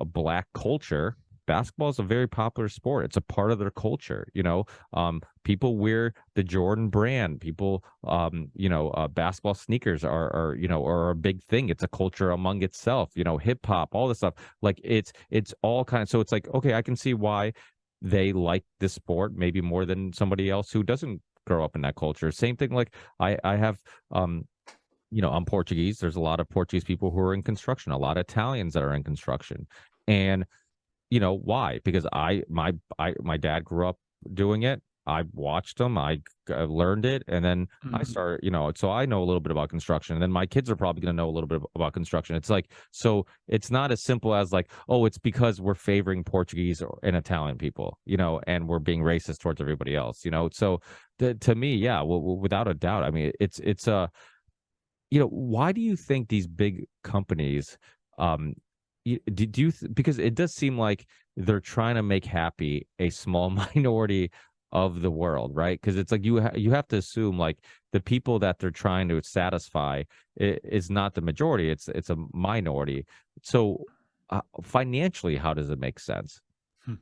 black culture, basketball is a very popular sport. It's a part of their culture. People wear the Jordan brand. People, basketball sneakers are a big thing. It's a culture among itself. Hip hop, all this stuff. Like, it's all kind of. So it's like, okay, I can see why they like this sport maybe more than somebody else who doesn't grow up in that culture. Same thing. Like, I have I'm Portuguese. There's a lot of Portuguese people who are in construction. A lot of Italians that are in construction, and why? Because my dad grew up doing it. I watched them. I learned it, and then I started. So I know a little bit about construction, and then my kids are probably going to know a little bit about construction. It's like, so it's not as simple as like, oh, it's because we're favoring Portuguese and Italian people, and we're being racist towards everybody else, So to me, yeah, without a doubt. I mean, it's why do you think these big companies, because it does seem like they're trying to make happy a small minority of the world, right? Because it's like you have to assume like the people that they're trying to satisfy is not the majority; it's a minority. So financially, how does it make sense? I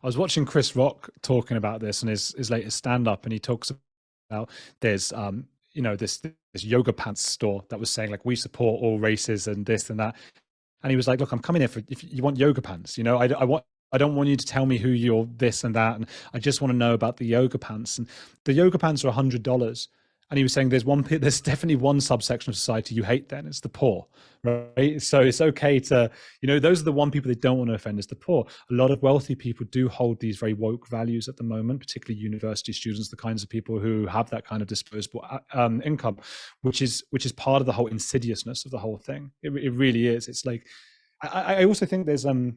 was watching Chris Rock talking about this in his latest stand-up, and he talks about there's this yoga pants store that was saying like, we support all races and this and that. And he was like, look, I'm coming here if you want yoga pants, I want I don't want you to tell me who you're this and that, and I just want to know about the yoga pants. And the yoga pants are $100. And he was saying there's definitely one subsection of society you hate. Then it's the poor, right? So it's okay to, those are the one people they don't want to offend, is the poor. A lot of wealthy people do hold these very woke values at the moment, particularly university students, the kinds of people who have that kind of disposable income, which is part of the whole insidiousness of the whole thing. It really is. It's like, I also think there's the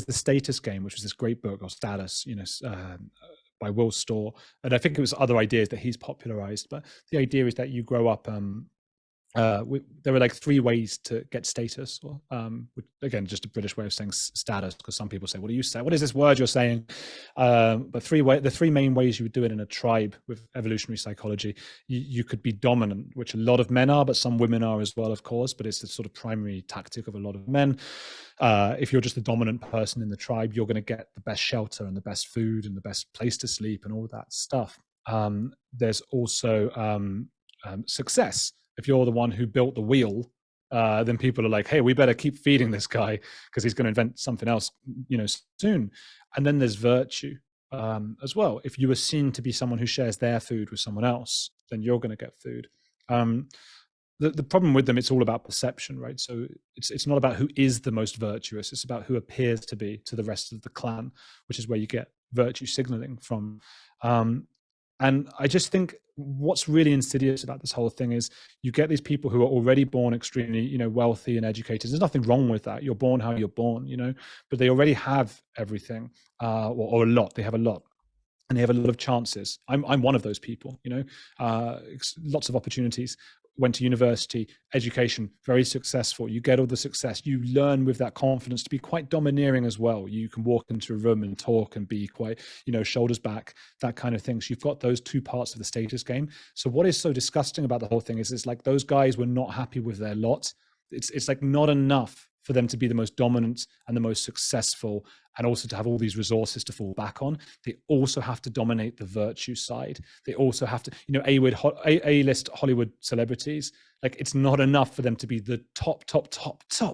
Status Game, which was this great book, or Status, by Will Storr, and I think it was other ideas that he's popularized. But the idea is that you grow up. There are like 3 ways to get status, or which, again, just a British way of saying status, because some people say, "What do you say? What is this word you're saying?" But the 3 main ways you would do it in a tribe with evolutionary psychology. You could be dominant, which a lot of men are, but some women are as well, of course. But it's the sort of primary tactic of a lot of men. If you're just the dominant person in the tribe, you're going to get the best shelter and the best food and the best place to sleep and all that stuff. There's also success. If you're the one who built the wheel, then people are like, hey, we better keep feeding this guy because he's going to invent something else, soon. And then there's virtue as well. If you are seen to be someone who shares their food with someone else, then you're going to get food. The problem with them, it's all about perception, right? So it's not about who is the most virtuous. It's about who appears to be to the rest of the clan, which is where you get virtue signaling from. And I just think what's really insidious about this whole thing is you get these people who are already born extremely, wealthy and educated. There's nothing wrong with that. You're born how you're born, but they already have everything, or a lot. They have a lot. And they have a lot of chances. I'm one of those people, lots of opportunities. Went to university, education, very successful. You get all the success. You learn with that confidence to be quite domineering as well. You can walk into a room and talk and be quite, shoulders back, that kind of thing. So you've got those 2 parts of the status game. So what is so disgusting about the whole thing is it's like those guys were not happy with their lot. It's like not enough for them to be the most dominant and the most successful, and also to have all these resources to fall back on. They also have to dominate the virtue side. They also have to, A-list Hollywood celebrities, like it's not enough for them to be the top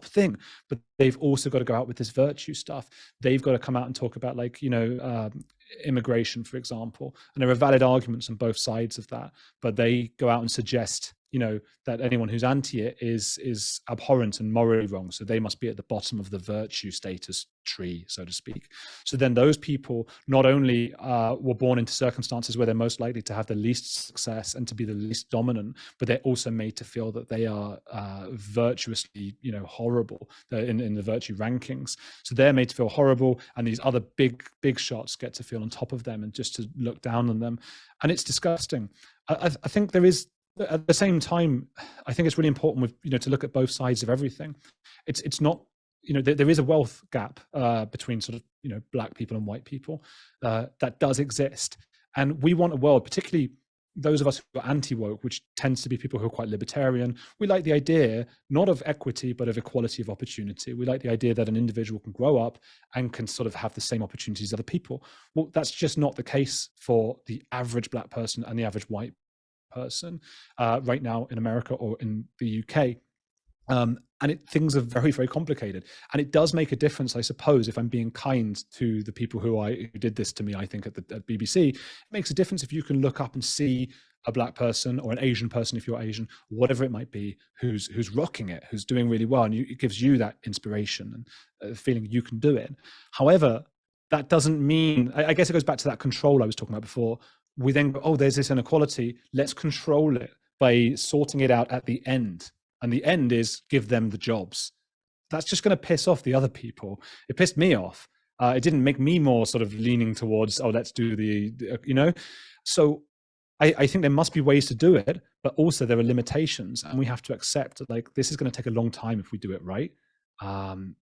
thing, but they've also got to go out with this virtue stuff. They've got to come out and talk about immigration, for example. And there are valid arguments on both sides of that, but they go out and suggest that anyone who's anti it is abhorrent and morally wrong. So they must be at the bottom of the virtue status tree, so to speak. So then those people not only were born into circumstances where they're most likely to have the least success and to be the least dominant, but they're also made to feel that they are virtuously, horrible in the virtue rankings. So they're made to feel horrible, and these other big shots get to feel on top of them and just to look down on them. And it's disgusting. I think there is, at the same time, I think it's really important with, to look at both sides of everything. It's not, there is a wealth gap between sort of, black people and white people that does exist. And we want a world, particularly those of us who are anti-woke, which tends to be people who are quite libertarian. We like the idea, not of equity, but of equality of opportunity. We like the idea that an individual can grow up and can sort of have the same opportunities as other people. Well, that's just not the case for the average black person and the average white person right now in America or in the UK. And things are very, very complicated. And it does make a difference, I suppose, if I'm being kind to the people who did this to me, I think at BBC, it makes a difference if you can look up and see a black person or an Asian person, if you're Asian, whatever it might be, who's rocking it, who's doing really well. And it gives you that inspiration and feeling you can do it. However, that doesn't mean, I guess it goes back to that control I was talking about before. We then go, oh, there's this inequality. Let's control it by sorting it out at the end. And the end is give them the jobs. That's just going to piss off the other people. It pissed me off. It didn't make me more sort of leaning towards, oh, let's do So I think there must be ways to do it, but also there are limitations. And we have to accept that, like, this is going to take a long time if we do it right.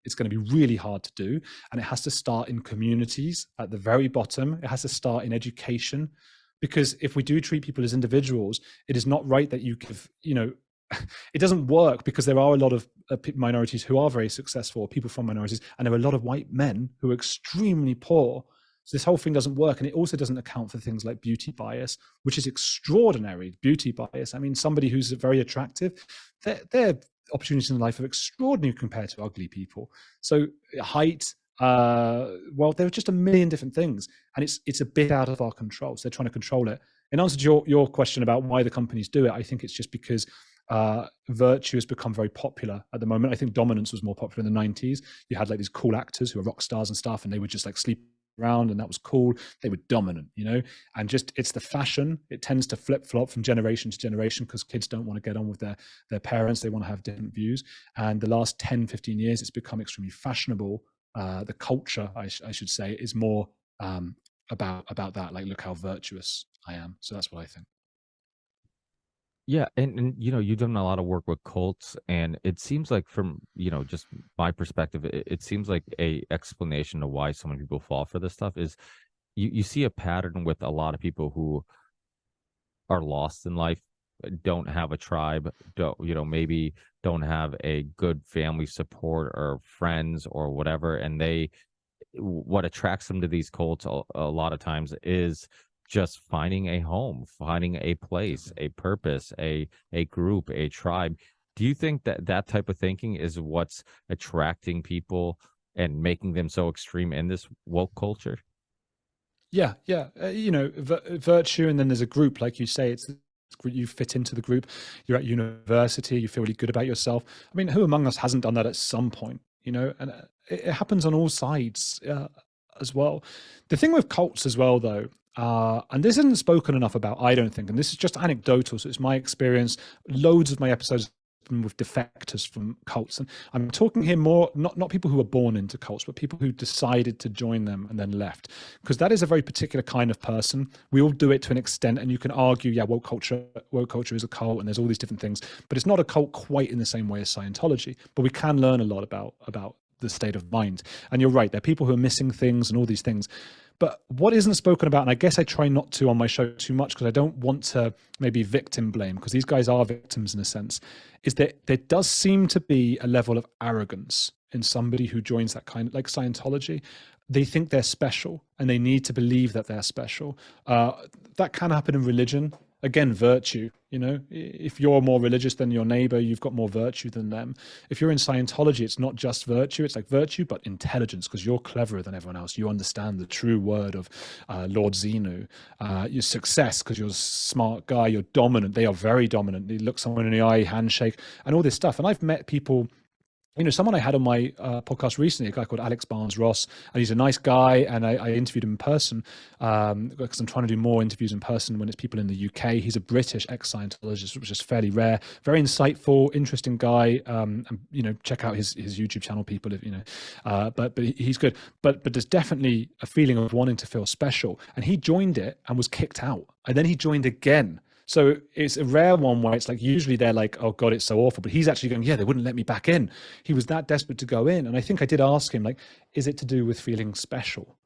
It's going to be really hard to do. And it has to start in communities at the very bottom. It has to start in education. Because if we do treat people as individuals, it is not right that you give, it doesn't work, because there are a lot of minorities who are very successful, people from minorities, and there are a lot of white men who are extremely poor. So this whole thing doesn't work. And it also doesn't account for things like beauty bias, which is extraordinary. Beauty bias. I mean, somebody who's very attractive, they're opportunities in life are extraordinary compared to ugly people. So height, well, there are just a million different things, and it's a bit out of our control. So they're trying to control it. In answer to your question about why the companies do it, I think it's just because virtue has become very popular at the moment. I think dominance was more popular in the 90s. You had like these cool actors who were rock stars and stuff, and they would just like sleep around, and that was cool. They were dominant, you know, and just it's the fashion. It tends to flip flop from generation to generation because kids don't want to get on with their parents. They want to have different views. And the last 10, 15 years, it's become extremely fashionable. The culture, I should say, is more about that. Like, look how virtuous I am. So that's what I think. Yeah, and you've done a lot of work with cults, and it seems like from, just my perspective, it seems like a explanation of why so many people fall for this stuff is you see a pattern with a lot of people who are lost in life, don't have a tribe, don't, maybe don't have a good family support or friends or whatever, and what attracts them to these cults a lot of times is just finding a home, finding a place, a purpose, a group, a tribe. Do you think that that type of thinking is what's attracting people and making them so extreme in this woke culture? Yeah, yeah. Virtue, and then there's a group, like you say, you fit into the group. You're at university, you feel really good about yourself. I mean, who among us hasn't done that at some point? And it happens on all sides as well. The thing with cults as well, though, and this isn't spoken enough about, I don't think, and this is just anecdotal, so it's my experience. Loads of my episodes with defectors from cults, and I'm talking here more not people who were born into cults, but people who decided to join them and then left, because that is a very particular kind of person. We all do it to an extent, and you can argue, yeah, woke culture is a cult, and there's all these different things, but it's not a cult quite in the same way as Scientology. But we can learn a lot about the state of mind. And you're right, there are people who are missing things and all these things. But what isn't spoken about, and I guess I try not to on my show too much because I don't want to maybe victim blame, because these guys are victims in a sense, is that there does seem to be a level of arrogance in somebody who joins that kind of, like Scientology. They think they're special and they need to believe that they're special. That can happen in religion. Again, virtue, if you're more religious than your neighbor, you've got more virtue than them. If you're in Scientology, it's not just virtue, it's like virtue, but intelligence, because you're cleverer than everyone else. You understand the true word of Lord Zenu. Your success, because you're a smart guy, you're dominant. They are very dominant. They look someone in the eye, handshake, and all this stuff. And I've met people, someone I had on my podcast recently, a guy called Alex Barnes-Ross, and he's a nice guy, and I interviewed him in person because I'm trying to do more interviews in person when it's people in the UK. He's a British ex-Scientologist, which is fairly rare. Very insightful, interesting guy. And, check out his YouTube channel, people. But he's good. But there's definitely a feeling of wanting to feel special, and he joined it and was kicked out, and then he joined again. So it's a rare one where it's like, usually they're like, oh God, it's so awful. But he's actually going, yeah, they wouldn't let me back in. He was that desperate to go in. And I think I did ask him, like, is it to do with feeling special?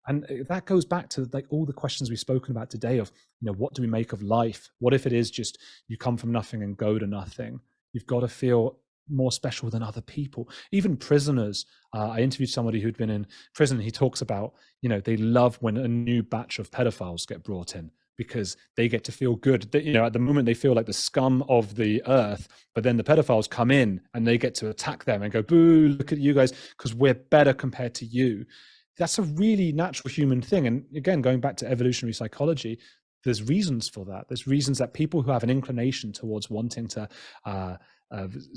And that goes back to like all the questions we've spoken about today of, what do we make of life? What if it is just you come from nothing and go to nothing? You've got to feel more special than other people. Even prisoners. I interviewed somebody who'd been in prison. He talks about, they love when a new batch of pedophiles get brought in, because they get to feel good. At the moment they feel like the scum of the earth, but then the pedophiles come in and they get to attack them and go, boo, look at you guys, because we're better compared to you. That's a really natural human thing. And again, going back to evolutionary psychology, there's reasons for that. There's reasons that people who have an inclination towards wanting to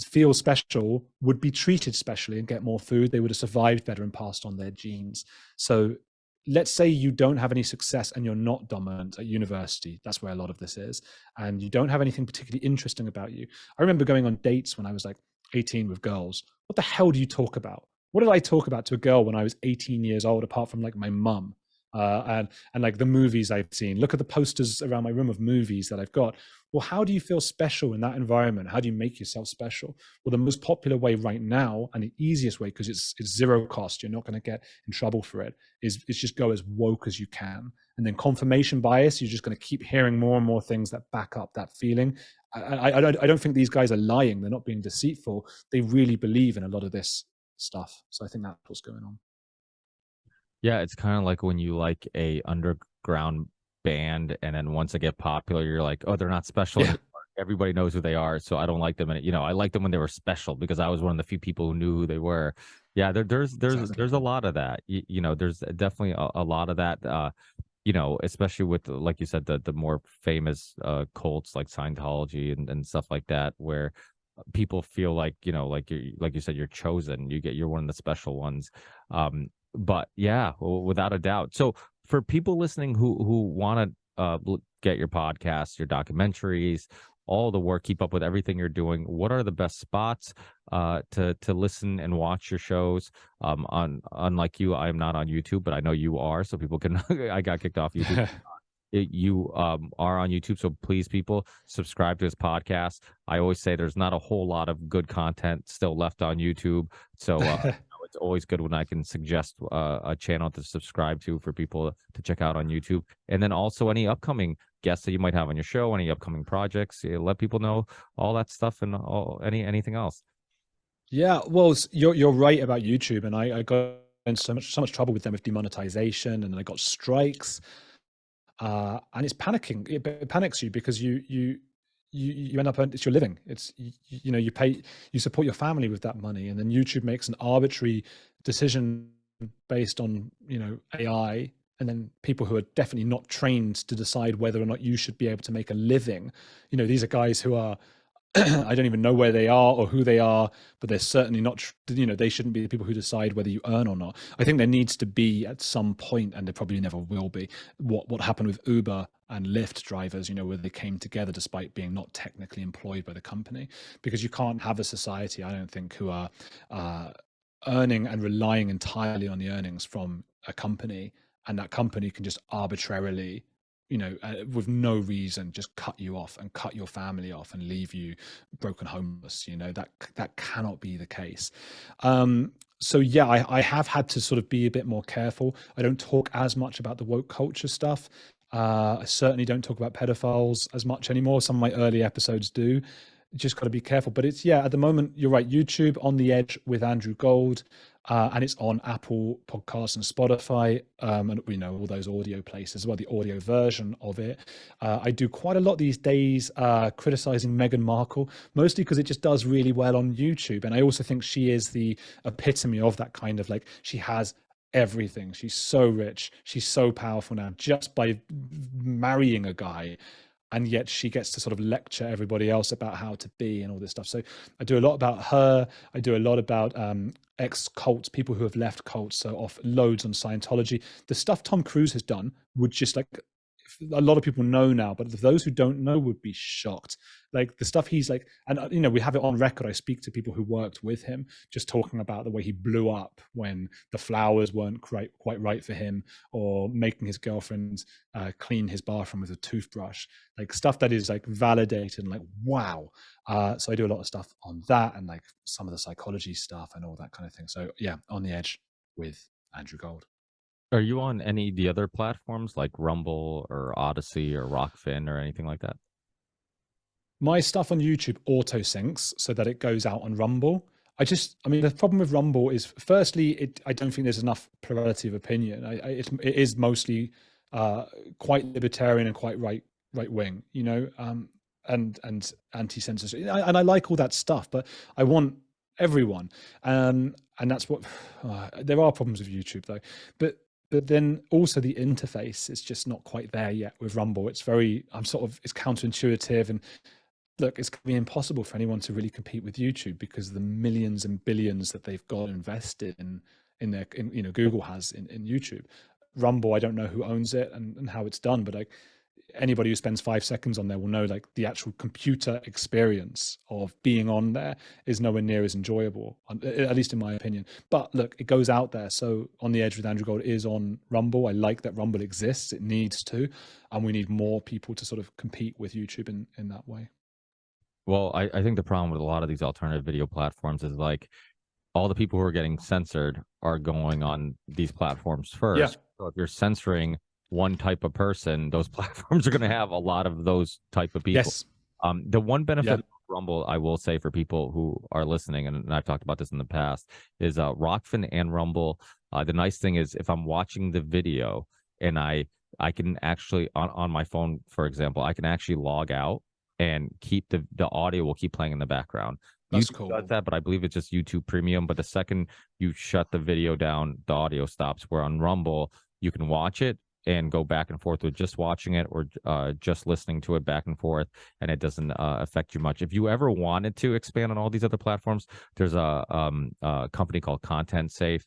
feel special would be treated specially and get more food. They would have survived better and passed on their genes. So let's say you don't have any success and you're not dominant at university. That's where a lot of this is. And you don't have anything particularly interesting about you. I remember going on dates when I was like 18 with girls. What the hell do you talk about? What did I talk about to a girl when I was 18 years old, apart from like my mum? And like the movies I've seen. Look at the posters around my room of movies that I've got. Well, how do you feel special in that environment? How do you make yourself special? Well, the most popular way right now, and the easiest way, because it's zero cost, you're not going to get in trouble for it, is just go as woke as you can. And then confirmation bias, you're just going to keep hearing more and more things that back up that feeling. I don't think these guys are lying. They're not being deceitful. They really believe in a lot of this stuff. So I think that's what's going on. Yeah, it's kind of like when you like a underground band, and then once they get popular, you're like, oh, they're not special Yeah. anymore. everybody knows who they are, so I don't like them. And I like them when they were special because I was one of the few people who knew who they were. Yeah, there's a lot of that. There's definitely a lot of that. Especially with, like you said, the more famous cults like Scientology and stuff like that, where people feel like, like you said, you're chosen. You're one of the special ones. But yeah, without a doubt. So for people listening who want to get your podcasts, your documentaries, all the work, keep up with everything you're doing, what are the best spots to listen and watch your shows? Unlike you, I am not on YouTube, but I know you are, so people can. I got kicked off YouTube. You are on YouTube, so please, people, subscribe to his podcast. I always say there's not a whole lot of good content still left on YouTube, so it's always good when I can suggest a channel to subscribe to for people to check out on YouTube. And then also any upcoming guests that you might have on your show, any upcoming projects, let people know all that stuff and anything else. Yeah, well, you're right about YouTube, and I got in so much trouble with them with demonetization, and then I got strikes. And it's panicking. It panics you because you end up, it's your living. It's you pay, you support your family with that money, and then YouTube makes an arbitrary decision based on AI, and then people who are definitely not trained to decide whether or not you should be able to make a living. These are guys who are I don't even know where they are or who they are, but they're certainly not, they shouldn't be the people who decide whether you earn or not. I think there needs to be at some point, and there probably never will be, what happened with Uber and Lyft drivers, where they came together despite being not technically employed by the company, because you can't have a society, I don't think, who are earning and relying entirely on the earnings from a company, and that company can just arbitrarily with no reason, just cut you off and cut your family off and leave you broken, homeless. That cannot be the case. So yeah, I have had to sort of be a bit more careful. I don't talk as much about the woke culture stuff. I certainly don't talk about pedophiles as much anymore. Some of my early episodes do. Just got to be careful. But it's, at the moment, you're right. YouTube On the Edge with Andrew Gold. And it's on Apple Podcasts and Spotify, and all those audio places as well, the audio version of it. I do quite a lot these days criticizing Meghan Markle, mostly because it just does really well on YouTube. And I also think she is the epitome of that kind of, like, she has everything. She's so rich. She's so powerful now just by marrying a guy. And yet she gets to sort of lecture everybody else about how to be and all this stuff. So I do a lot about her. I do a lot about ex-cults, people who have left cults, so off loads on Scientology. The stuff Tom Cruise has done would just, like, a lot of people know now, but those who don't know would be shocked. Like the stuff he's like, and we have it on record. I speak to people who worked with him, just talking about the way he blew up when the flowers weren't quite right for him, or making his girlfriend clean his bathroom with a toothbrush, like stuff that is like validated and like, wow. So I do a lot of stuff on that, and like some of the psychology stuff and all that kind of thing. So yeah, On the Edge with Andrew Gold. Are you on any of the other platforms like Rumble or Odyssey or Rockfin or anything like that? My stuff on YouTube auto syncs so that it goes out on Rumble. The problem with Rumble is, firstly, I don't think there's enough plurality of opinion. It is mostly quite libertarian and quite right wing, and anti-censorship. And I like all that stuff, but I want everyone. And that's what there are problems with YouTube though. But then also the interface is just not quite there yet with Rumble. It's it's counterintuitive, and look, it's going to be impossible for anyone to really compete with YouTube because of the millions and billions that they've got invested in Google has in YouTube. Rumble, I don't know who owns it and how it's done, but anybody who spends 5 seconds on there will know, like, the actual computer experience of being on there is nowhere near as enjoyable, at least in my opinion. But look, it goes out there. So On the Edge with Andrew Gold is on Rumble. I like that Rumble exists. It needs to, and we need more people to sort of compete with YouTube in that way. Well, I think the problem with a lot of these alternative video platforms is, like, all the people who are getting censored are going on these platforms first. Yeah. So if you're censoring one type of person, those platforms are going to have a lot of those type of people. Yes. The one benefit of Rumble, I will say, for people who are listening, and I've talked about this in the past, is Rockfin and Rumble. The nice thing is, if I'm watching the video and I can actually, on my phone, for example, I can actually log out and keep the audio will keep playing in the background. That's YouTube does cool. that, but I believe it's just YouTube Premium. But the second you shut the video down, the audio stops. Where on Rumble, you can watch it and go back and forth with just watching it or just listening to it back and forth, and it doesn't affect you much. If you ever wanted to expand on all these other platforms, there's a company called Content Safe.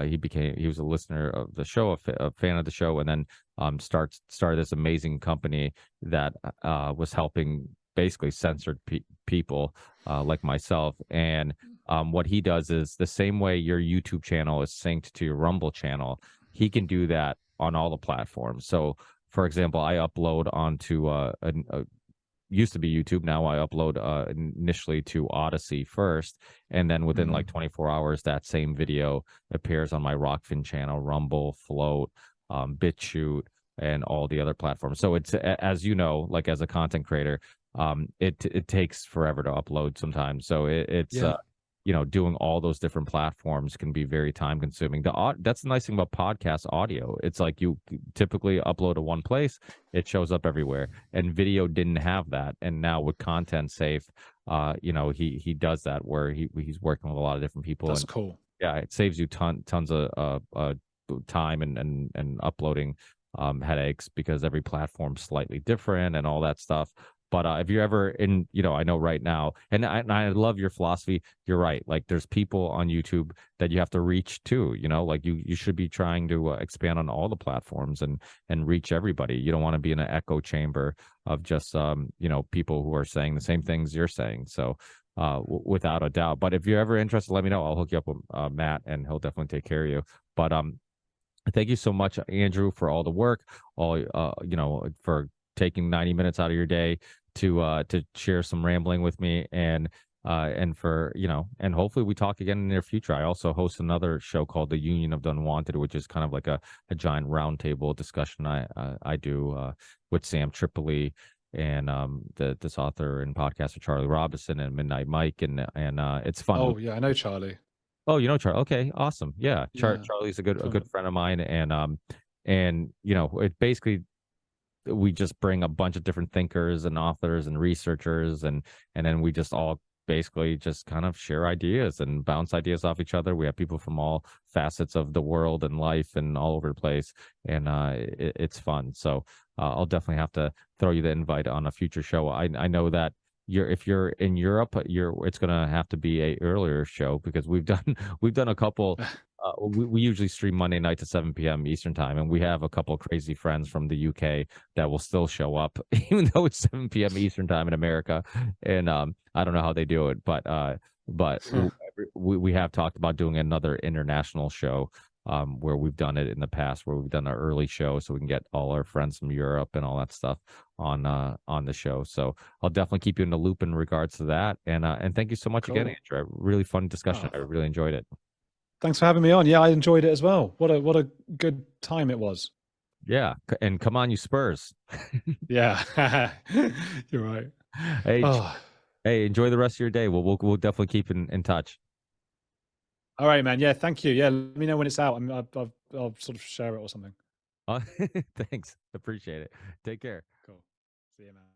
He was a listener of the show, a fan of the show, and then started this amazing company that was helping basically censored people like myself. And what he does is the same way your YouTube channel is synced to your Rumble channel, he can do that on all the platforms. So, for example, I upload onto used to be YouTube. Now I upload initially to Odyssey first, and then within like 24 hours, that same video appears on my Rockfin channel, Rumble, Float, BitChute, and all the other platforms. So it's, as you know, like as a content creator, it takes forever to upload sometimes. So it's doing all those different platforms can be very time consuming. That's the nice thing about podcast audio. It's like you typically upload to one place, it shows up everywhere, and video didn't have that. And now with Content Safe, he does that where he's working with a lot of different people. That's and cool. yeah, it saves you tons of time and uploading headaches, because every platform's slightly different and all that stuff. But if you're ever in, I know right now, and I love your philosophy. You're right. Like there's people on YouTube that you have to reach too. Like you should be trying to expand on all the platforms and reach everybody. You don't want to be in an echo chamber of just people who are saying the same things you're saying. So without a doubt. But if you're ever interested, let me know. I'll hook you up with Matt, and he'll definitely take care of you. But thank you so much, Andrew, for all the work, for taking 90 minutes out of your day to share some rambling with me, and for and hopefully we talk again in the near future. I also host another show called The Union of the Unwanted, which is kind of like a giant roundtable discussion I do with Sam Tripoli and this author and podcaster Charlie Robinson and Midnight Mike, and it's fun. Oh yeah, I know Charlie. Oh, you know Charlie? Okay, awesome. Yeah, Yeah, Charlie's a good friend of mine, and it basically, we just bring a bunch of different thinkers and authors and researchers, and then we just all basically just kind of share ideas and bounce ideas off each other. We have people from all facets of the world and life and all over the place, and it's fun. So I'll definitely have to throw you the invite on a future show. I know that if you're in Europe, it's gonna have to be a earlier show, because we've done a couple. We usually stream Monday night to 7 p.m. Eastern time, and we have a couple of crazy friends from the UK that will still show up, even though it's 7 p.m. Eastern time in America. And I don't know how they do it, but we have talked about doing another international show, where we've done it in the past, where we've done an early show so we can get all our friends from Europe and all that stuff on the show. So I'll definitely keep you in the loop in regards to that. And thank you so much again, Andrew. Really fun discussion. I really enjoyed it. Thanks for having me on. Yeah, I enjoyed it as well. What a good time it was. Yeah, and come on, you Spurs. Yeah, you're right. Hey, hey, enjoy the rest of your day. We'll definitely keep in touch. All right, man. Yeah, thank you. Yeah, let me know when it's out. I'll sort of share it or something. Thanks, appreciate it. Take care. Cool. See you, man.